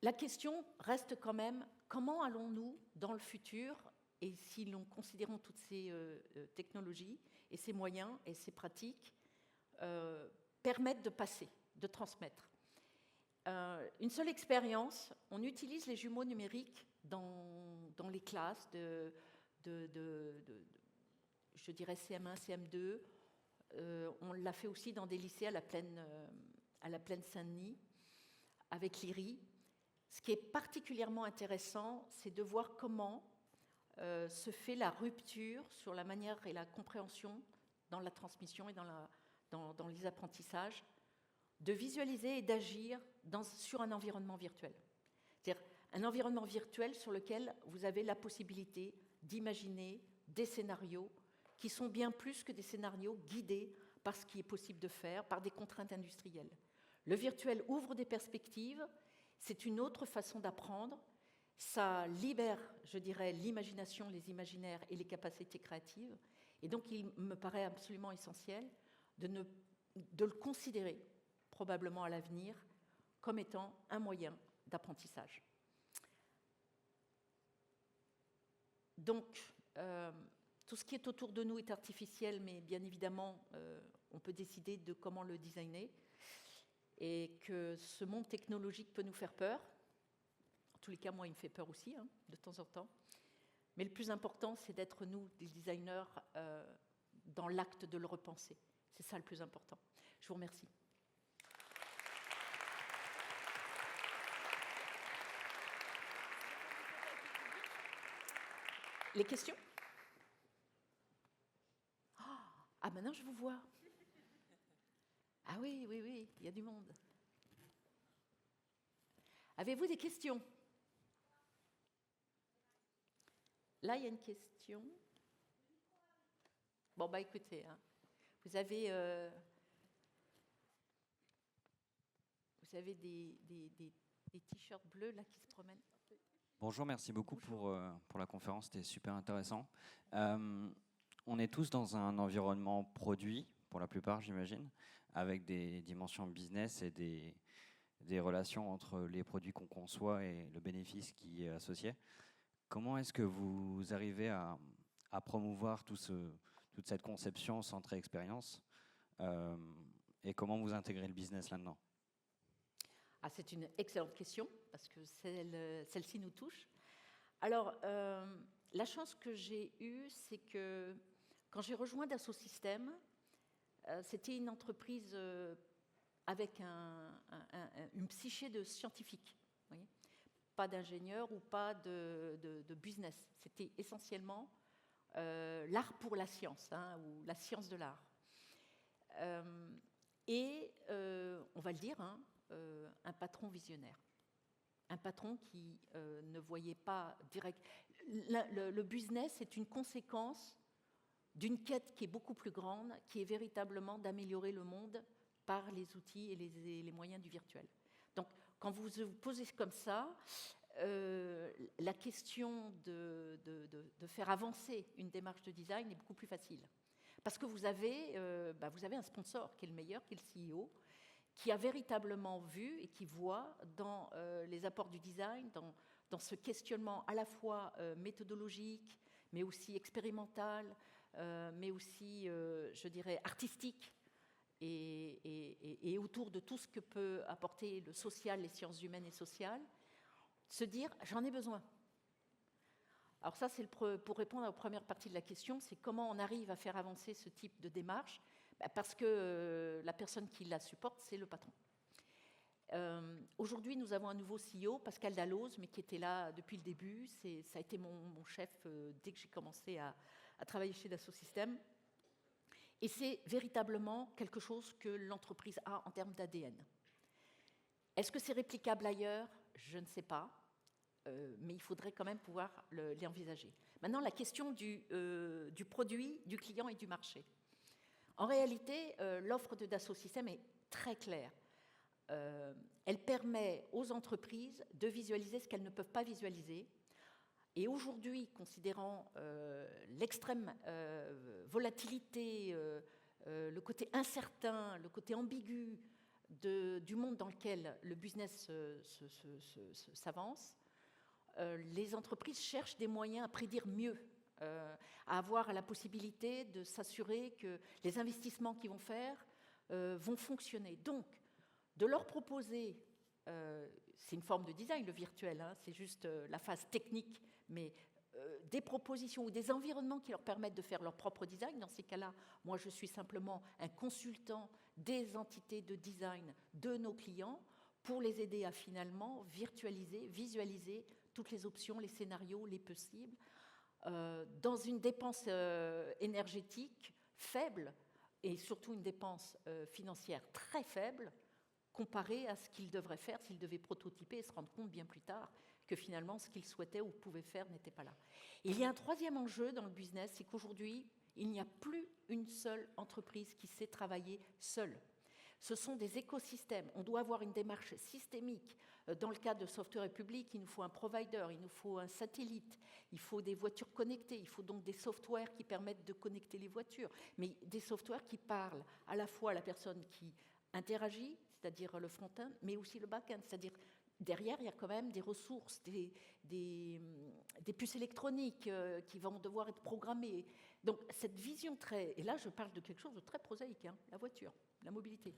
La question reste quand même, comment allons-nous dans le futur, et si l'on considérons toutes ces technologies et ces moyens et ces pratiques, permettre de passer, de transmettre. Une seule expérience, on utilise les jumeaux numériques dans les classes je dirais CM1, CM2. On l'a fait aussi dans des lycées à la plaine Saint-Denis, avec l'IRI. Ce qui est particulièrement intéressant, c'est de voir comment se fait la rupture sur la manière et la compréhension dans la transmission et dans les apprentissages, de visualiser et d'agir sur un environnement virtuel. C'est-à-dire un environnement virtuel sur lequel vous avez la possibilité d'imaginer des scénarios qui sont bien plus que des scénarios guidés par ce qui est possible de faire, par des contraintes industrielles. Le virtuel ouvre des perspectives, c'est une autre façon d'apprendre, ça libère, je dirais, l'imagination, les imaginaires et les capacités créatives, et donc il me paraît absolument essentiel de le considérer, probablement à l'avenir, comme étant un moyen d'apprentissage. Donc, tout ce qui est autour de nous est artificiel, mais bien évidemment, on peut décider de comment le designer, et que ce monde technologique peut nous faire peur. En tous les cas, moi, il me fait peur aussi, de temps en temps. Mais le plus important, c'est d'être, nous, des designers, dans l'acte de le repenser. C'est ça le plus important. Je vous remercie. Les questions ? Ah, maintenant je vous vois. Ah oui, il y a du monde. Avez-vous des questions ? Là, il y a une question. Bon, écoutez, vous avez des t-shirts bleus là qui se promènent. Bonjour, merci beaucoup pour la conférence, c'était super intéressant. On est tous dans un environnement produit, pour la plupart j'imagine, avec des dimensions business et des relations entre les produits qu'on conçoit et le bénéfice qui est associé. Comment est-ce que vous arrivez à promouvoir toute cette conception centrée expérience et comment vous intégrez le business là-dedans ? C'est une excellente question, parce que celle-ci nous touche. Alors, la chance que j'ai eue, c'est que quand j'ai rejoint Dassault Systèmes, c'était une entreprise avec une psyché de scientifique, vous voyez, pas d'ingénieur ou pas de business. C'était essentiellement l'art pour la science, ou la science de l'art. Et, on va le dire, un patron visionnaire. Un patron qui ne voyait pas direct. Le business est une conséquence d'une quête qui est beaucoup plus grande, qui est véritablement d'améliorer le monde par les outils et les moyens du virtuel. Donc, quand vous vous posez comme ça, la question de faire avancer une démarche de design est beaucoup plus facile. Parce que vous avez un sponsor qui est le meilleur, qui est le CEO, qui a véritablement vu et qui voit dans les apports du design, dans ce questionnement à la fois méthodologique, mais aussi expérimental, mais aussi, je dirais, artistique, et autour de tout ce que peut apporter le social, les sciences humaines et sociales, se dire « j'en ai besoin ». Alors ça, c'est pour répondre à la première partie de la question, c'est comment on arrive à faire avancer ce type de démarche, parce que la personne qui la supporte, c'est le patron. Aujourd'hui, nous avons un nouveau CEO, Pascal Dalloz, mais qui était là depuis le début. Ça a été mon chef dès que j'ai commencé à travailler chez Dassault Systèmes. Et c'est véritablement quelque chose que l'entreprise a en termes d'ADN. Est-ce que c'est réplicable ailleurs? Je ne sais pas, mais il faudrait quand même pouvoir les envisager. Maintenant, la question du produit, du client et du marché. En réalité, l'offre de Dassault Systèmes est très claire. Elle permet aux entreprises de visualiser ce qu'elles ne peuvent pas visualiser. Et aujourd'hui, considérant l'extrême volatilité, le côté incertain, le côté ambigu du monde dans lequel le business s'avance, les entreprises cherchent des moyens à prédire mieux, à avoir la possibilité de s'assurer que les investissements qu'ils vont faire vont fonctionner. Donc, de leur proposer, c'est une forme de design, le virtuel, hein, c'est juste la phase technique, mais des propositions ou des environnements qui leur permettent de faire leur propre design. Dans ces cas-là, moi, je suis simplement un consultant des entités de design de nos clients pour les aider à finalement virtualiser, visualiser toutes les options, les scénarios, les possibles, dans une dépense énergétique faible et surtout une dépense financière très faible, comparé à ce qu'ils devraient faire s'ils devaient prototyper et se rendre compte bien plus tard que finalement ce qu'ils souhaitaient ou pouvaient faire n'était pas là. Et il y a un troisième enjeu dans le business, c'est qu'aujourd'hui, il n'y a plus une seule entreprise qui sait travailler seule. Ce sont des écosystèmes. On doit avoir une démarche systémique. Dans le cas de Software République, il nous faut un provider, il nous faut un satellite, il faut des voitures connectées, il faut donc des softwares qui permettent de connecter les voitures, mais des softwares qui parlent à la fois à la personne qui interagit, c'est-à-dire le front-end, mais aussi le back-end, c'est-à-dire derrière, il y a quand même des ressources, des puces électroniques qui vont devoir être programmées. Donc cette vision très... Et là, je parle de quelque chose de très prosaïque, hein, la voiture, la mobilité.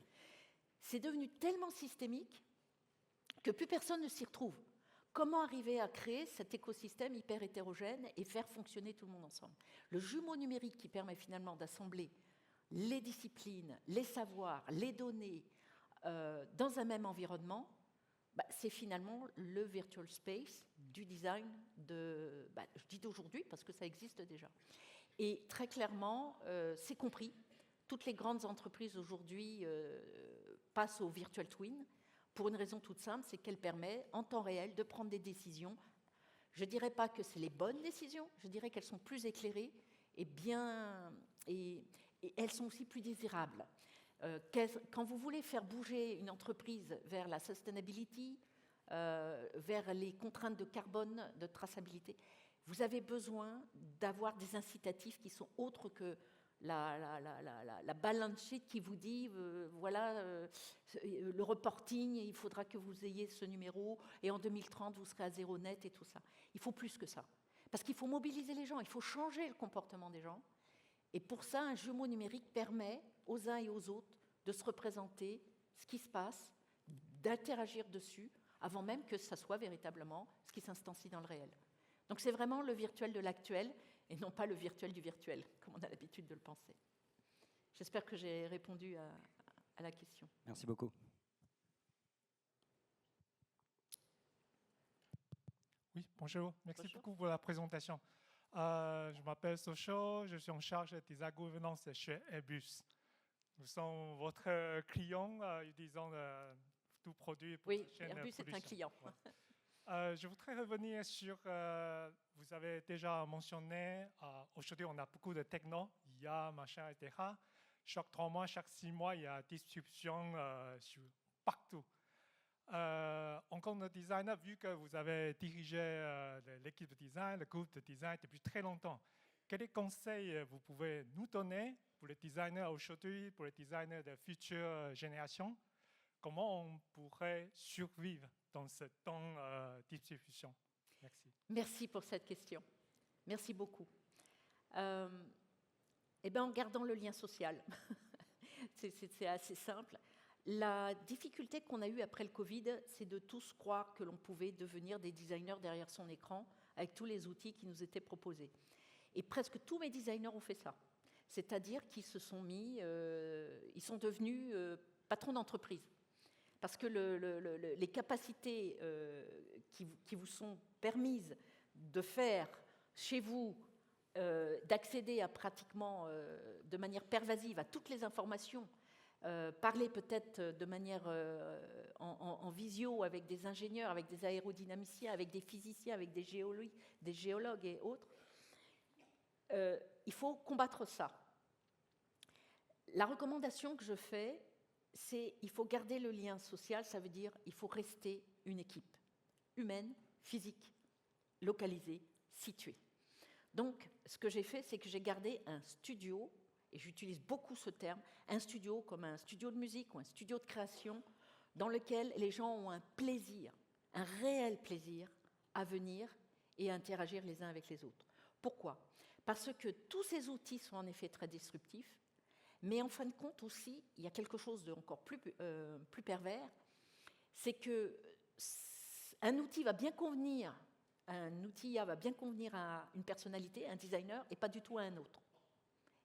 C'est devenu tellement systémique que plus personne ne s'y retrouve. Comment arriver à créer cet écosystème hyper hétérogène et faire fonctionner tout le monde ensemble? Le jumeau numérique qui permet finalement d'assembler les disciplines, les savoirs, les données dans un même environnement, c'est finalement le virtual space du design je dis d'aujourd'hui parce que ça existe déjà. Et très clairement, c'est compris. Toutes les grandes entreprises aujourd'hui passent au virtual twin pour une raison toute simple, c'est qu'elle permet en temps réel de prendre des décisions. Je ne dirais pas que c'est les bonnes décisions, je dirais qu'elles sont plus éclairées et elles sont aussi plus désirables. Quand vous voulez faire bouger une entreprise vers la sustainability, vers les contraintes de carbone, de traçabilité, vous avez besoin d'avoir des incitatifs qui sont autres que la balance sheet qui vous dit, le reporting, il faudra que vous ayez ce numéro, et en 2030, vous serez à zéro net et tout ça. Il faut plus que ça. Parce qu'il faut mobiliser les gens, il faut changer le comportement des gens. Et pour ça, un jumeau numérique permet aux uns et aux autres de se représenter ce qui se passe, d'interagir dessus, avant même que ça soit véritablement ce qui s'instancie dans le réel. Donc c'est vraiment le virtuel de l'actuel, et non pas le virtuel du virtuel, comme on a l'habitude de le penser. J'espère que j'ai répondu à la question. Merci beaucoup. Oui, bonjour. Merci beaucoup pour la présentation. Je m'appelle Sochaux, je suis en charge des gouvernances chez Airbus. Nous sommes votre client utilisant tout produit pour la chaîne Airbus est un client. Ouais. Je voudrais revenir sur, vous avez déjà mentionné, aujourd'hui on a beaucoup de techno, IA, machin, etc. Chaque 3 mois, chaque 6 mois, il y a disruption partout. En tant que designer, vu que vous avez dirigé l'équipe de design, le groupe de design depuis très longtemps, quels conseils vous pouvez nous donner pour les designers aujourd'hui, pour les designers de futures générations, comment on pourrait survivre dans ce temps distribution? Merci. Merci pour cette question. Merci beaucoup. Eh bien, en gardant le lien social, c'est assez simple. La difficulté qu'on a eue après le Covid, c'est de tous croire que l'on pouvait devenir des designers derrière son écran avec tous les outils qui nous étaient proposés. Et presque tous mes designers ont fait ça. C'est-à-dire qu'ils se sont mis, ils sont devenus patrons d'entreprise. Parce que les capacités qui vous sont permises de faire chez vous, d'accéder à pratiquement de manière pervasive à toutes les informations, parler peut-être de manière en visio avec des ingénieurs, avec des aérodynamiciens, avec des physiciens, avec des géologues et autres, il faut combattre ça. La recommandation que je fais, c'est il faut garder le lien social, ça veut dire il faut rester une équipe humaine, physique, localisée, située. Donc, ce que j'ai fait, c'est que j'ai gardé un studio, et j'utilise beaucoup ce terme, un studio comme un studio de musique ou un studio de création, dans lequel les gens ont un plaisir, un réel plaisir à venir et à interagir les uns avec les autres. Pourquoi ? Parce que tous ces outils sont en effet très disruptifs, mais en fin de compte aussi, il y a quelque chose d'encore plus pervers, c'est qu'un outil va bien convenir, un outil va bien convenir à une personnalité, à un designer, et pas du tout à un autre.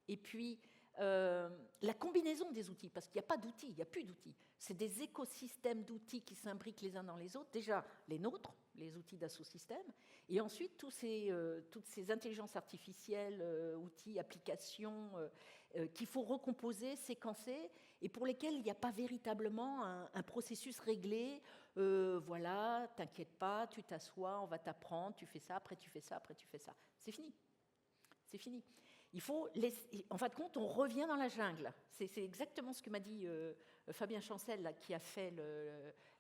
Et puis, la combinaison des outils, parce qu'il n'y a pas d'outils, il n'y a plus d'outils. C'est des écosystèmes d'outils qui s'imbriquent les uns dans les autres. Déjà, les nôtres, les outils d'Assosystème, et ensuite toutes ces intelligences artificielles, outils, applications qu'il faut recomposer, séquencer, et pour lesquels il n'y a pas véritablement un processus réglé. Voilà, t'inquiète pas, tu t'assois, on va t'apprendre, tu fais ça, après tu fais ça, après tu fais ça. C'est fini. C'est fini. Il faut en fin de compte, on revient dans la jungle. C'est exactement ce que m'a dit Fabien Chancel, là, qui a fait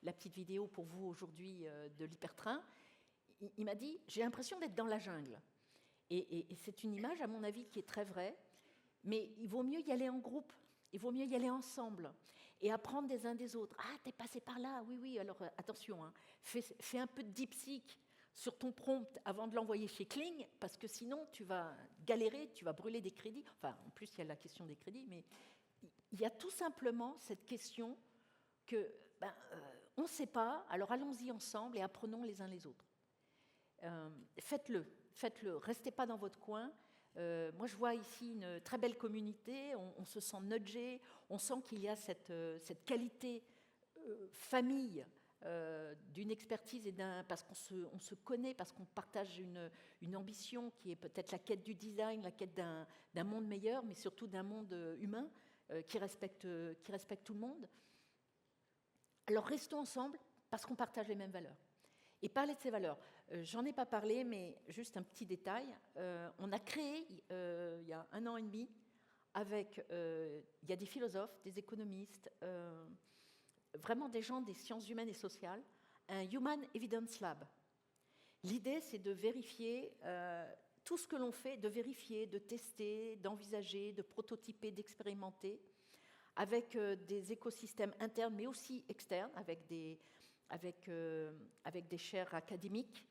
la petite vidéo pour vous aujourd'hui de l'hypertrain. Il m'a dit, j'ai l'impression d'être dans la jungle. Et c'est une image, à mon avis, qui est très vraie, mais il vaut mieux y aller en groupe, il vaut mieux y aller ensemble, et apprendre des uns des autres. Ah, t'es passé par là, oui, oui, alors attention, hein, fais un peu de DeepSeek sur ton prompt avant de l'envoyer chez Kling, parce que sinon tu vas galérer, tu vas brûler des crédits. Enfin, en plus, il y a la question des crédits, mais il y a tout simplement cette question que on ne sait pas, alors allons-y ensemble et apprenons les uns les autres. Faites-le, restez pas dans votre coin. Moi, je vois ici une très belle communauté, on se sent nudgé, on sent qu'il y a cette qualité famille, d'une expertise parce qu'on se connaît, parce qu'on partage une ambition qui est peut-être la quête du design, la quête d'un monde meilleur, mais surtout d'un monde humain qui respecte tout le monde. Alors restons ensemble parce qu'on partage les mêmes valeurs. Et parler de ces valeurs, j'en ai pas parlé, mais juste un petit détail. On a créé, il y a 1 an et demi, il y a des philosophes, des économistes, vraiment des gens des sciences humaines et sociales, un Human Evidence Lab. L'idée, c'est de vérifier tout ce que l'on fait, de vérifier, de tester, d'envisager, de prototyper, d'expérimenter, avec des écosystèmes internes, mais aussi externes, avec des chaires académiques.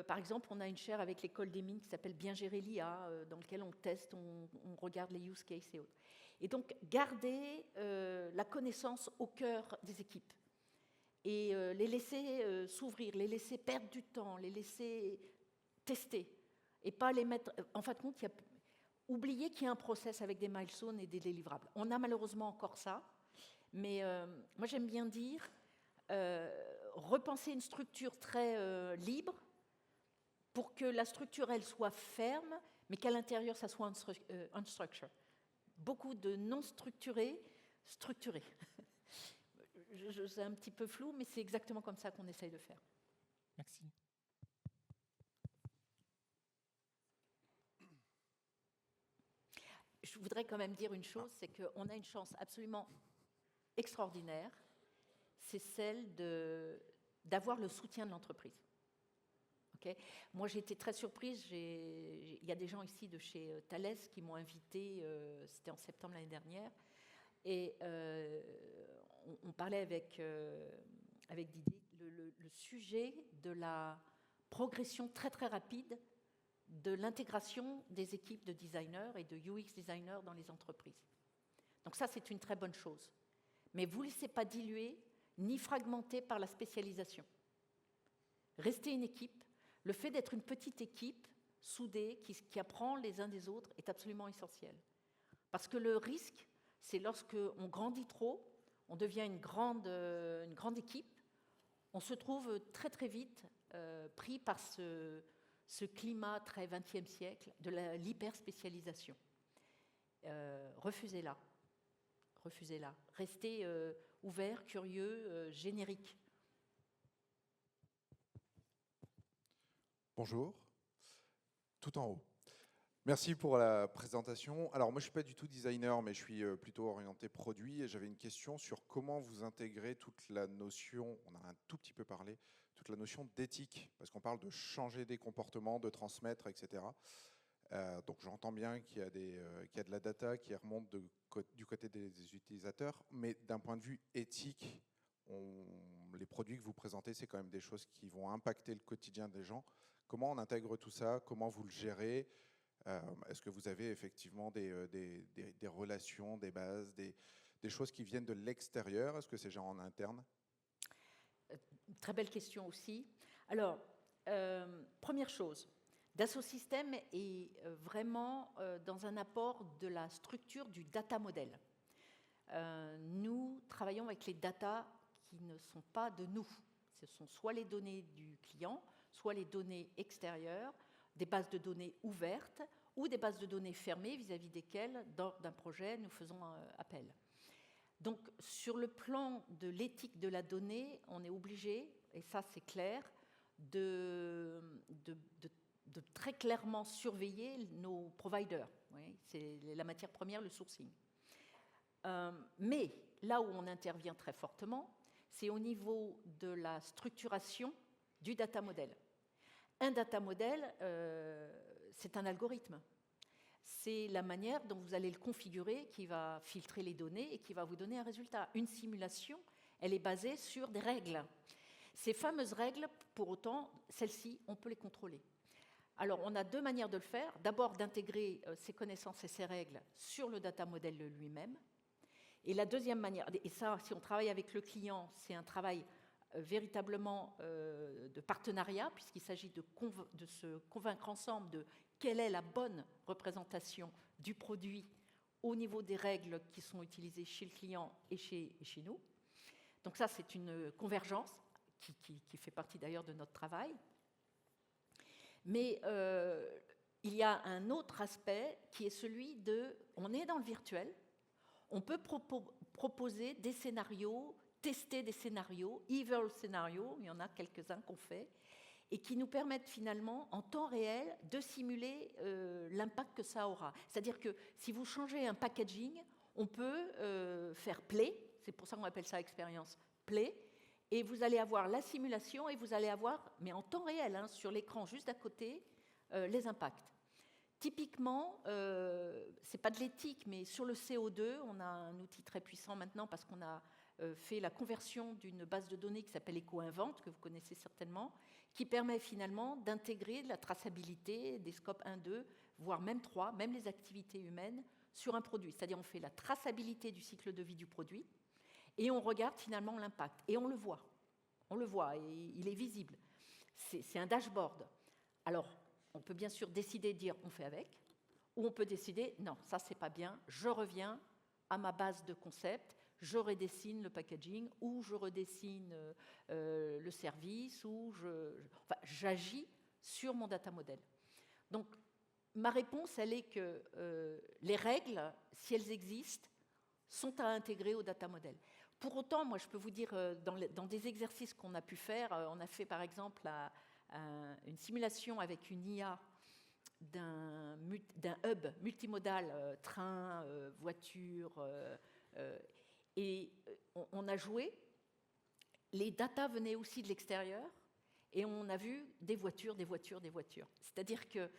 Par exemple, on a une chaire avec l'école des mines qui s'appelle Bien gérer l'IA, dans laquelle on teste, on regarde les use cases et autres. Et donc, garder la connaissance au cœur des équipes et les laisser s'ouvrir, les laisser perdre du temps, les laisser tester et pas les mettre... En fin de compte, oublier qu'il y a un process avec des milestones et des délivrables. On a malheureusement encore ça, mais moi j'aime bien dire repenser une structure très libre pour que la structure, elle soit ferme, mais qu'à l'intérieur, ça soit unstructured. Beaucoup de non-structurés, structurés. C'est un petit peu flou, mais c'est exactement comme ça qu'on essaye de faire. Merci. Je voudrais quand même dire une chose, c'est qu'on a une chance absolument extraordinaire, c'est celle d'avoir le soutien de l'entreprise. Okay. Moi, j'ai été très surprise. Il y a des gens ici de chez Thales qui m'ont invité, c'était en septembre l'année dernière, et on parlait avec Didier, le sujet de la progression très très rapide de l'intégration des équipes de designers et de UX designers dans les entreprises. Donc ça, c'est une très bonne chose. Mais vous ne laissez pas diluer ni fragmenter par la spécialisation. Restez une équipe. Le fait d'être une petite équipe soudée qui apprend les uns des autres est absolument essentiel. Parce que le risque, c'est lorsqu'on grandit trop, on devient une grande équipe, on se trouve très très vite pris par ce climat très 20e siècle de l'hyperspécialisation. Refusez-la. Refusez-la. Restez ouvert, curieux, générique. Bonjour, tout en haut. Merci pour la présentation. Alors moi je ne suis pas du tout designer, mais je suis plutôt orienté produit et j'avais une question sur comment vous intégrez toute la notion, on en a un tout petit peu parlé, toute la notion d'éthique, parce qu'on parle de changer des comportements, de transmettre, etc. Donc j'entends bien qu'il y a de la data qui remonte du côté des utilisateurs, mais d'un point de vue éthique, les produits que vous présentez, c'est quand même des choses qui vont impacter le quotidien des gens. Comment on intègre tout ça? Comment vous le gérez? Est-ce que vous avez effectivement des relations, des bases, des choses qui viennent de l'extérieur? Est-ce que c'est genre en interne? Très belle question aussi. Alors, première chose, Dassault Systèmes est vraiment dans un apport de la structure du data model. Nous travaillons avec les data qui ne sont pas de nous. Ce sont soit les données du client, soit les données extérieures, des bases de données ouvertes ou des bases de données fermées vis-à-vis desquelles, lors d'un projet, nous faisons appel. Donc, sur le plan de l'éthique de la donnée, on est obligé, et ça c'est clair, de très clairement surveiller nos providers. Oui, c'est la matière première, le sourcing. Mais là où on intervient très fortement, c'est au niveau de la structuration du data model. Un data model, c'est un algorithme. C'est la manière dont vous allez le configurer qui va filtrer les données et qui va vous donner un résultat. Une simulation, elle est basée sur des règles. Ces fameuses règles, pour autant, celles-ci, on peut les contrôler. Alors, on a deux manières de le faire. D'abord, d'intégrer ces connaissances et ces règles sur le data model lui-même. Et la deuxième manière, et ça, si on travaille avec le client, c'est un travail véritablement de partenariat, puisqu'il s'agit de se convaincre ensemble de quelle est la bonne représentation du produit au niveau des règles qui sont utilisées chez le client et chez nous. Donc ça, c'est une convergence qui fait partie d'ailleurs de notre travail. Mais il y a un autre aspect qui est celui de, on est dans le virtuel, on peut proposer des scénarios, tester des scénarios, evil scénarios, il y en a quelques-uns qu'on fait, et qui nous permettent finalement, en temps réel, de simuler l'impact que ça aura. C'est-à-dire que si vous changez un packaging, on peut faire play, c'est pour ça qu'on appelle ça expérience play, et vous allez avoir la simulation et vous allez avoir, mais en temps réel, hein, sur l'écran juste à côté, les impacts. Typiquement, ce n'est pas de l'éthique, mais sur le CO2, on a un outil très puissant maintenant parce qu'on a fait la conversion d'une base de données qui s'appelle EcoInvent, que vous connaissez certainement, qui permet finalement d'intégrer de la traçabilité des scopes 1, 2, voire même 3, même les activités humaines, sur un produit. C'est-à-dire on fait la traçabilité du cycle de vie du produit et on regarde finalement l'impact. Et on le voit, et il est visible. C'est un dashboard. Alors, on peut bien sûr décider de dire on fait avec, ou on peut décider non, ça c'est pas bien, je reviens à ma base de concept, je redessine le packaging, ou je redessine le service, ou j'agis sur mon data model. Donc, ma réponse, elle est que les règles, si elles existent, sont à intégrer au data model. Pour autant, moi, je peux vous dire, dans des exercices qu'on a pu faire, on a fait par exemple une simulation avec une IA d'un hub multimodal, train, voiture, et on a joué. Les datas venaient aussi de l'extérieur, et on a vu des voitures. C'est-à-dire que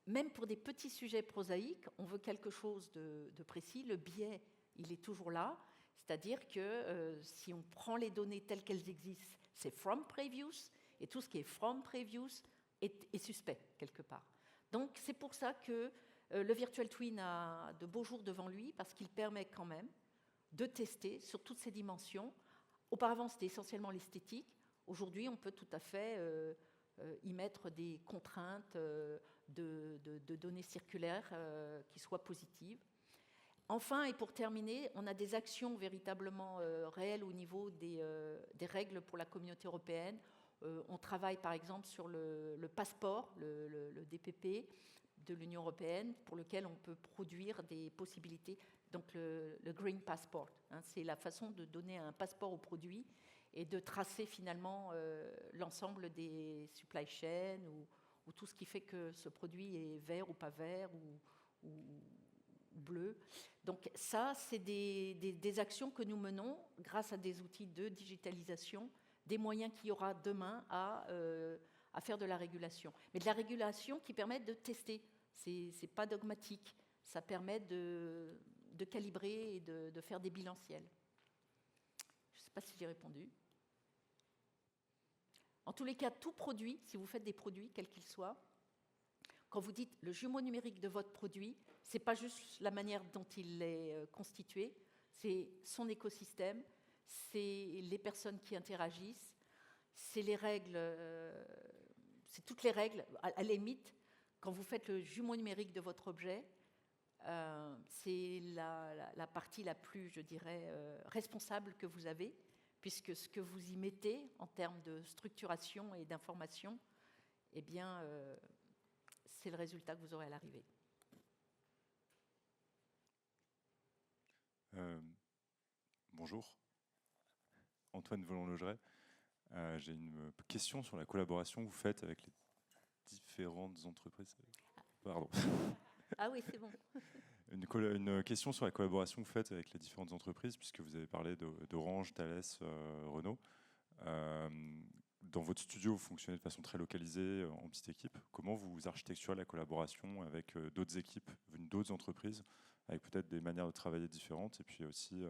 même pour des petits sujets prosaïques, on veut quelque chose de précis. Le biais, il est toujours là. C'est-à-dire que si on prend les données telles qu'elles existent, c'est from previous, et tout ce qui est from previous est suspect quelque part. Donc c'est pour ça que le Virtual Twin a de beaux jours devant lui, parce qu'il permet quand même de tester sur toutes ces dimensions. Auparavant, c'était essentiellement l'esthétique. Aujourd'hui, on peut tout à fait y mettre des contraintes de données circulaires qui soient positives. Enfin, et pour terminer, on a des actions véritablement réelles au niveau des règles pour la communauté européenne. On travaille par exemple sur le passeport, le DPP de l'Union européenne, pour lequel on peut produire des possibilités. Donc le Green Passport, hein, c'est la façon de donner un passeport au produit et de tracer finalement l'ensemble des supply chains ou tout ce qui fait que ce produit est vert ou pas vert ou bleu. Donc ça, c'est des actions que nous menons grâce à des outils de digitalisation, des moyens qu'il y aura demain à faire de la régulation. Mais de la régulation qui permet de tester. C'est pas dogmatique. Ça permet de calibrer et de faire des bilanciels. Je ne sais pas si j'ai répondu. En tous les cas, tout produit, si vous faites des produits, quels qu'ils soient, quand vous dites le jumeau numérique de votre produit, ce n'est pas juste la manière dont il est constitué, c'est son écosystème, c'est les personnes qui interagissent, c'est les règles, c'est toutes les règles. À la limite, quand vous faites le jumeau numérique de votre objet, c'est la partie la plus, je dirais, responsable que vous avez, puisque ce que vous y mettez en termes de structuration et d'information, eh bien, c'est le résultat que vous aurez à l'arrivée. Bonjour, Antoine Volon-Logeret. J'ai une question sur la collaboration que vous faites avec les différentes entreprises. Pardon. Ah oui, c'est bon. Une question sur la collaboration que vous faites avec les différentes entreprises, puisque vous avez parlé d'Orange, Thales, Renault. Dans votre studio, vous fonctionnez de façon très localisée, en petite équipe. Comment vous architecturez la collaboration avec d'autres équipes venues d'autres entreprises, avec peut-être des manières de travailler différentes et puis aussi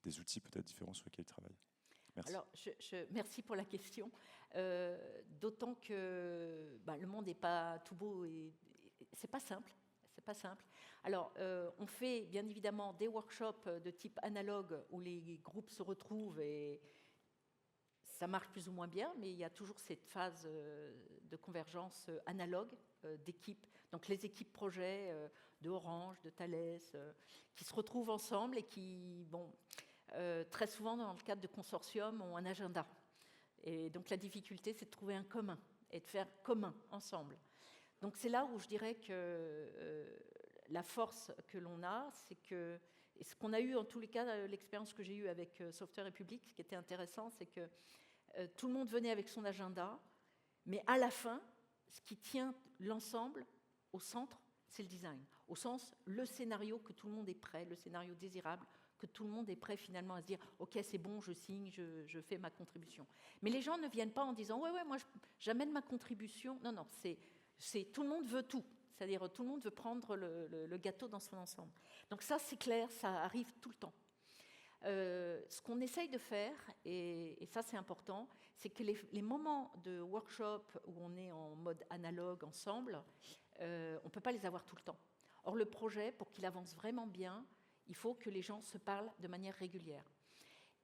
des outils peut-être différents sur lesquels ils travaillent? Merci. Alors, merci pour la question. D'autant que le monde n'est pas tout beau et c'est pas simple. C'est pas simple. Alors, on fait bien évidemment des workshops de type analogue où les groupes se retrouvent et ça marche plus ou moins bien, mais il y a toujours cette phase de convergence analogue d'équipes. Donc, les équipes projets de Orange, de Thales, qui se retrouvent ensemble et qui, très souvent, dans le cadre de consortiums, ont un agenda. Et donc, la difficulté, c'est de trouver un commun et de faire commun ensemble. Donc, c'est là où je dirais que la force que l'on a, c'est que, et ce qu'on a eu en tous les cas, l'expérience que j'ai eue avec Software République, ce qui était intéressant, c'est que tout le monde venait avec son agenda, mais à la fin, ce qui tient l'ensemble au centre, c'est le design. Au sens, le scénario que tout le monde est prêt, le scénario désirable, que tout le monde est prêt finalement à se dire « Ok, c'est bon, je signe, je fais ma contribution ». Mais les gens ne viennent pas en disant « Ouais, moi, j'amène ma contribution ». Non, c'est tout le monde veut tout. C'est-à-dire tout le monde veut prendre le gâteau dans son ensemble. Donc ça, c'est clair, ça arrive tout le temps. Ce qu'on essaye de faire, et ça c'est important, c'est que les moments de workshop où on est en mode analogue ensemble, on ne peut pas les avoir tout le temps. Or, le projet, pour qu'il avance vraiment bien, il faut que les gens se parlent de manière régulière.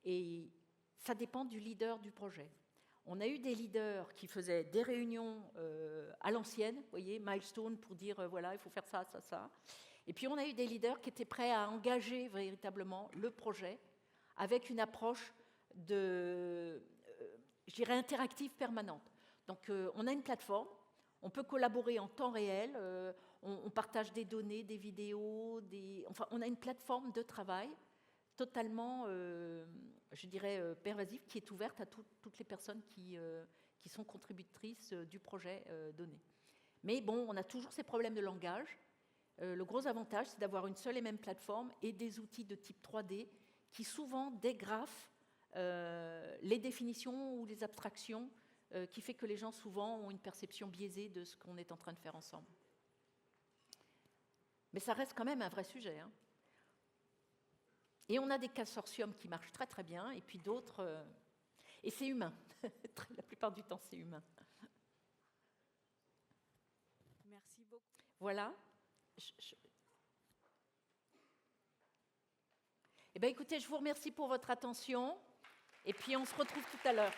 Et ça dépend du leader du projet. On a eu des leaders qui faisaient des réunions à l'ancienne, vous voyez, milestone pour dire voilà, il faut faire ça, ça, ça. Et puis on a eu des leaders qui étaient prêts à engager véritablement le projet avec une approche je dirais, interactive permanente. Donc on a une plateforme, on peut collaborer en temps réel, on partage des données, des vidéos, enfin on a une plateforme de travail totalement, je dirais, pervasive, qui est ouverte à toutes les personnes qui sont contributrices du projet donné. Mais bon, on a toujours ces problèmes de langage. Le gros avantage, c'est d'avoir une seule et même plateforme et des outils de type 3D qui souvent dégrafent les définitions ou les abstractions, qui fait que les gens souvent ont une perception biaisée de ce qu'on est en train de faire ensemble. Mais ça reste quand même un vrai sujet, hein. Et on a des consortiums qui marchent très très bien, et puis d'autres... et c'est humain. La plupart du temps, c'est humain. Merci beaucoup. Voilà. Eh bien, écoutez, je vous remercie pour votre attention, et puis on se retrouve tout à l'heure.